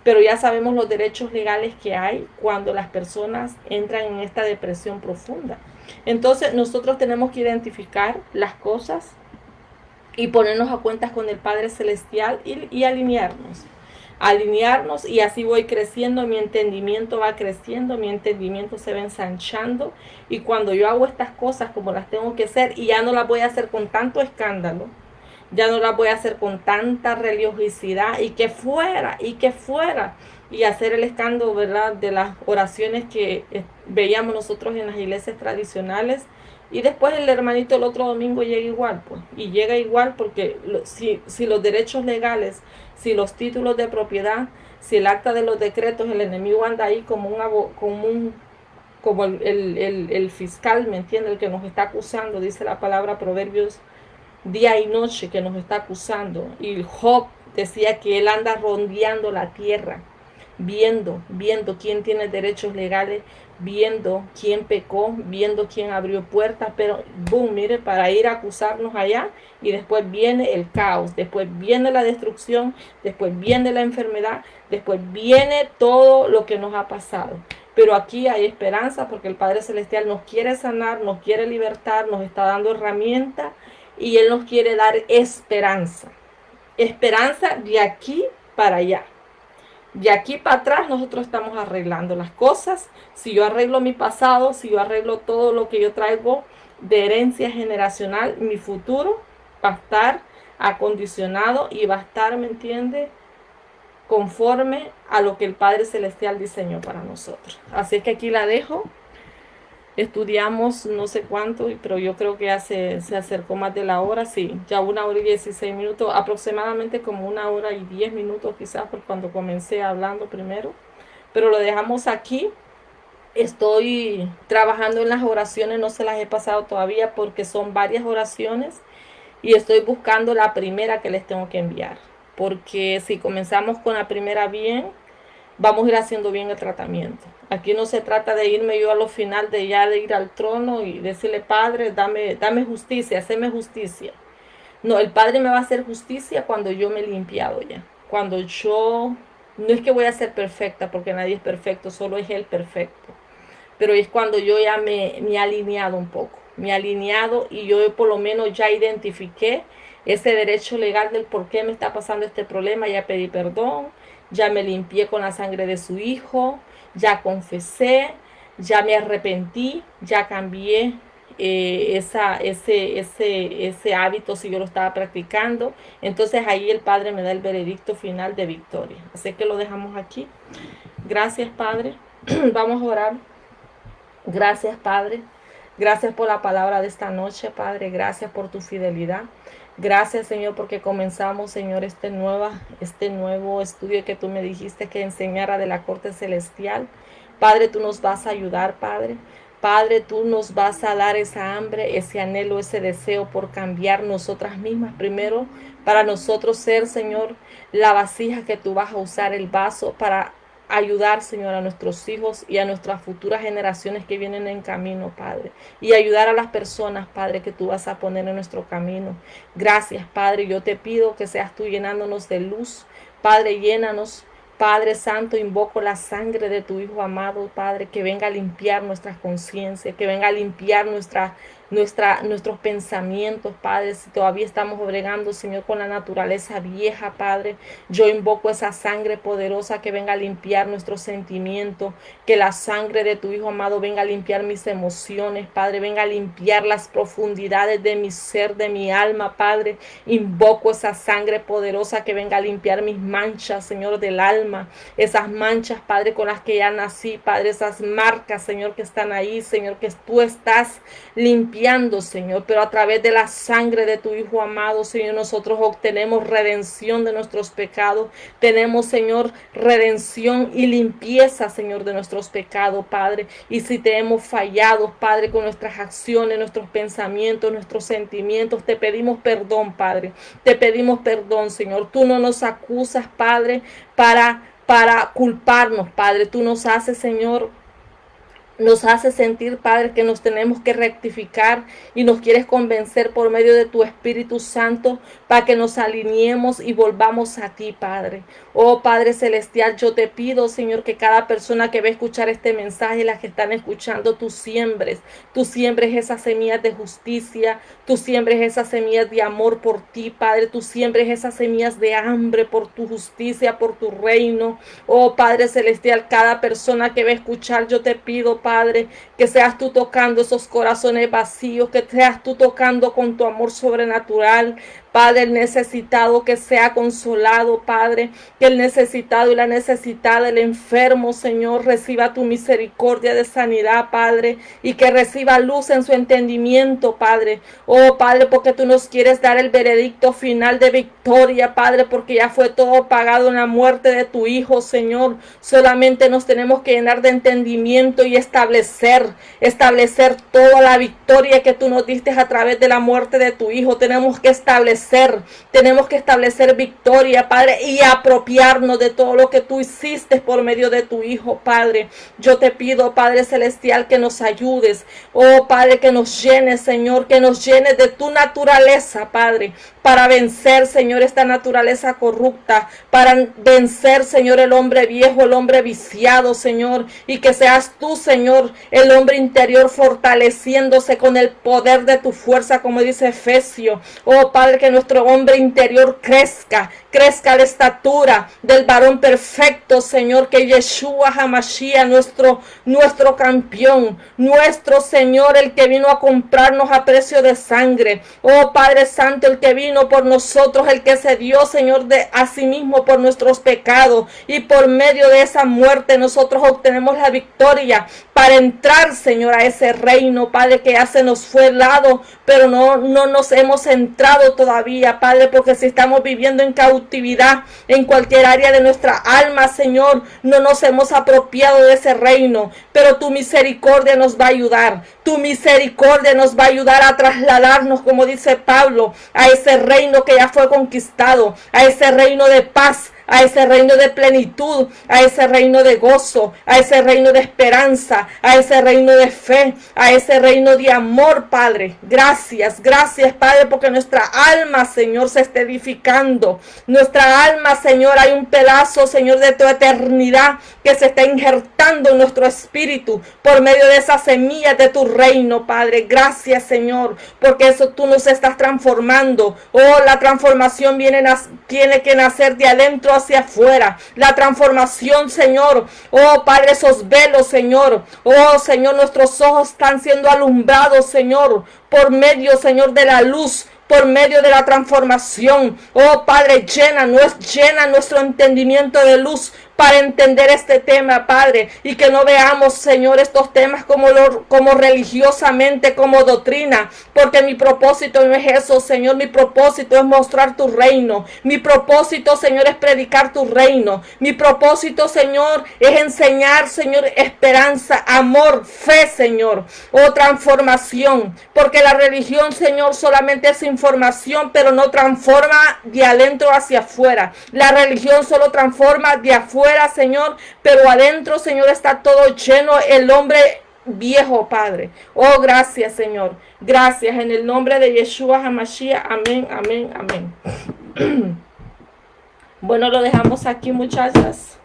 pero ya sabemos los derechos legales que hay cuando las personas entran en esta depresión profunda. Entonces nosotros tenemos que identificar las cosas y ponernos a cuentas con el Padre Celestial y alinearnos y así voy creciendo, mi entendimiento va creciendo, mi entendimiento se va ensanchando y cuando yo hago estas cosas como las tengo que hacer y ya no las voy a hacer con tanto escándalo, ya no las voy a hacer con tanta religiosidad y que fuera, y hacer el escándalo, ¿verdad?, de las oraciones que veíamos nosotros en las iglesias tradicionales. Y después el hermanito el otro domingo llega igual, pues, y llega igual porque si los derechos legales, si los títulos de propiedad, si el acta de los decretos, el enemigo anda ahí como el fiscal, ¿me entiende? El que nos está acusando, dice la palabra Proverbios, día y noche que nos está acusando. Y Job decía que él anda rondeando la tierra, viendo quién tiene derechos legales, viendo quién pecó, viendo quién abrió puertas, pero boom, mire, para ir a acusarnos allá y después viene el caos, después viene la destrucción, después viene la enfermedad, después viene todo lo que nos ha pasado. Pero aquí hay esperanza porque el Padre Celestial nos quiere sanar, nos quiere libertar, nos está dando herramientas y Él nos quiere dar esperanza. Esperanza de aquí para allá. De aquí para atrás nosotros estamos arreglando las cosas. Si yo arreglo mi pasado, si yo arreglo todo lo que yo traigo de herencia generacional, mi futuro va a estar acondicionado y va a estar, ¿me entiende?, conforme a lo que el Padre Celestial diseñó para nosotros. Así es que aquí la dejo. Estudiamos no sé cuánto, pero yo creo que ya se acercó más de la hora, sí, ya 1 hora y 16 minutos, aproximadamente como 1 hora y 10 minutos quizás por cuando comencé hablando primero, pero lo dejamos aquí. Estoy trabajando en las oraciones, no se las he pasado todavía porque son varias oraciones y estoy buscando la primera que les tengo que enviar, porque si comenzamos con la primera bien, vamos a ir haciendo bien el tratamiento. Aquí no se trata de irme yo a lo final de ya de ir al trono y decirle, Padre, dame justicia, haceme justicia. No, el Padre me va a hacer justicia cuando yo me he limpiado ya. Cuando yo, no es que voy a ser perfecta, porque nadie es perfecto, solo es Él perfecto. Pero es cuando yo ya me he alineado un poco. Me he alineado y yo por lo menos ya identifiqué ese derecho legal del por qué me está pasando este problema. Ya pedí perdón, ya me limpié con la sangre de su hijo, ya confesé, ya me arrepentí, ya cambié ese hábito si yo lo estaba practicando. Entonces ahí el Padre me da el veredicto final de victoria. Así que lo dejamos aquí. Gracias, Padre. Vamos a orar. Gracias, Padre. Gracias por la palabra de esta noche, Padre. Gracias por tu fidelidad. Gracias, Señor, porque comenzamos, Señor, este nuevo estudio que tú me dijiste que enseñara de la corte celestial. Padre, tú nos vas a ayudar, Padre. Padre, tú nos vas a dar esa hambre, ese anhelo, ese deseo por cambiar nosotras mismas primero, para nosotros ser, Señor, la vasija que tú vas a usar, el vaso, para ayudar, Señor, a nuestros hijos y a nuestras futuras generaciones que vienen en camino, Padre. Y ayudar a las personas, Padre, que tú vas a poner en nuestro camino. Gracias, Padre. Yo te pido que seas tú llenándonos de luz. Padre, llénanos. Padre Santo, invoco la sangre de tu Hijo amado, Padre, que venga a limpiar nuestras conciencias, que venga a limpiar nuestros pensamientos, Padre. Si todavía estamos bregando, Señor, con la naturaleza vieja, Padre, yo invoco esa sangre poderosa que venga a limpiar nuestros sentimientos, que la sangre de tu Hijo amado venga a limpiar mis emociones, Padre, venga a limpiar las profundidades de mi ser, de mi alma, Padre. Invoco esa sangre poderosa que venga a limpiar mis manchas, Señor, del alma, esas manchas, Padre, con las que ya nací, Padre, esas marcas, Señor, que están ahí, Señor, que tú estás limpiando, Señor, pero a través de la sangre de tu Hijo amado, Señor, nosotros obtenemos redención de nuestros pecados, tenemos, Señor, redención y limpieza, Señor, de nuestros pecados, Padre. Y si te hemos fallado, Padre, con nuestras acciones, nuestros pensamientos, nuestros sentimientos, te pedimos perdón, Padre, te pedimos perdón, Señor. Tú no nos acusas, Padre, para para culparnos, Padre. Tú nos haces, Señor, nos hace sentir, Padre, que nos tenemos que rectificar y nos quieres convencer por medio de tu Espíritu Santo para que nos alineemos y volvamos a ti, Padre. Oh Padre Celestial, yo te pido, Señor, que cada persona que va a escuchar este mensaje, las que están escuchando, tú siembres esas semillas de justicia, tú siembres esas semillas de amor por ti, Padre, tú siembres esas semillas de hambre por tu justicia, por tu reino. Oh Padre Celestial, cada persona que va a escuchar, yo te pido, Padre, que seas tú tocando esos corazones vacíos, que seas tú tocando con tu amor sobrenatural. Padre, el necesitado que sea consolado, Padre, que el necesitado y la necesitada, el enfermo, Señor, reciba tu misericordia de sanidad, Padre, y que reciba luz en su entendimiento, Padre. Oh, Padre, porque tú nos quieres dar el veredicto final de victoria, Padre, porque ya fue todo pagado en la muerte de tu Hijo, Señor. Solamente nos tenemos que llenar de entendimiento y establecer toda la victoria que tú nos diste a través de la muerte de tu Hijo. Tenemos que establecer victoria, Padre, y apropiarnos de todo lo que tú hiciste por medio de tu Hijo, Padre. Yo te pido, Padre Celestial, que nos ayudes. Oh, Padre, que nos llenes, Señor, que nos llenes de tu naturaleza, Padre, para vencer, Señor, esta naturaleza corrupta, para vencer, Señor, el hombre viejo, el hombre viciado, Señor, y que seas tú, Señor, el hombre interior fortaleciéndose con el poder de tu fuerza, como dice Efesios. Oh, Padre, que nuestro hombre interior crezca a la estatura del varón perfecto, Señor, que Yeshua HaMashiach, nuestro campeón, nuestro Señor, el que vino a comprarnos a precio de sangre. Oh, Padre Santo, el que vino por nosotros, el que se dio, Señor, de a sí mismo por nuestros pecados, y por medio de esa muerte nosotros obtenemos la victoria para entrar, Señor, a ese reino, Padre, que ya se nos fue dado, pero no nos hemos entrado todavía, Padre, porque si estamos viviendo en cautividad en cualquier área de nuestra alma, Señor, no nos hemos apropiado de ese reino, pero tu misericordia nos va a ayudar. Tu misericordia nos va a ayudar a trasladarnos, como dice Pablo, a ese reino que ya fue conquistado, a ese reino de paz, a ese reino de plenitud, a ese reino de gozo, a ese reino de esperanza, a ese reino de fe, a ese reino de amor, Padre. Gracias, Padre, porque nuestra alma, Señor, se está edificando. Nuestra alma, Señor, hay un pedazo, Señor, de tu eternidad que se está injertando en nuestro espíritu por medio de esas semillas de tu reino, Padre. Gracias, Señor, porque eso tú nos estás transformando. Oh, la transformación tiene que nacer de adentro hacia afuera. La transformación, Señor. Oh, Padre, esos velos, Señor. Oh, Señor, nuestros ojos están siendo alumbrados, Señor, por medio, Señor, de la luz, por medio de la transformación. Oh, Padre, llena nuestro entendimiento de luz para entender este tema, Padre, y que no veamos, Señor, estos temas como religiosamente, como doctrina, porque mi propósito no es eso, Señor. Mi propósito es mostrar tu reino. Mi propósito, Señor, es predicar tu reino. Mi propósito, Señor, es enseñar, Señor, esperanza, amor, fe, Señor, o transformación, porque la religión, Señor, solamente es información, pero no transforma de adentro hacia afuera. La religión solo transforma de afuera, Señor, pero adentro, Señor, está todo lleno el hombre viejo, Padre. Oh, gracias, Señor. Gracias en el nombre de Yeshua HaMashiach. Amén, amén, amén. Bueno, lo dejamos aquí, muchachas.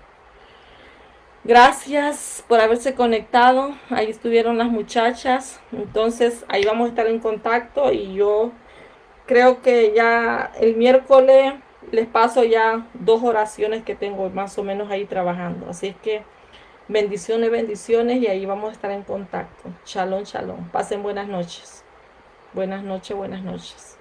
Gracias por haberse conectado. Ahí estuvieron las muchachas. Entonces, ahí vamos a estar en contacto, y yo creo que ya el miércoles les paso ya 2 oraciones que tengo más o menos ahí trabajando. Así es que bendiciones, y ahí vamos a estar en contacto. Shalom, shalom. Pasen buenas noches. Buenas noches, buenas noches.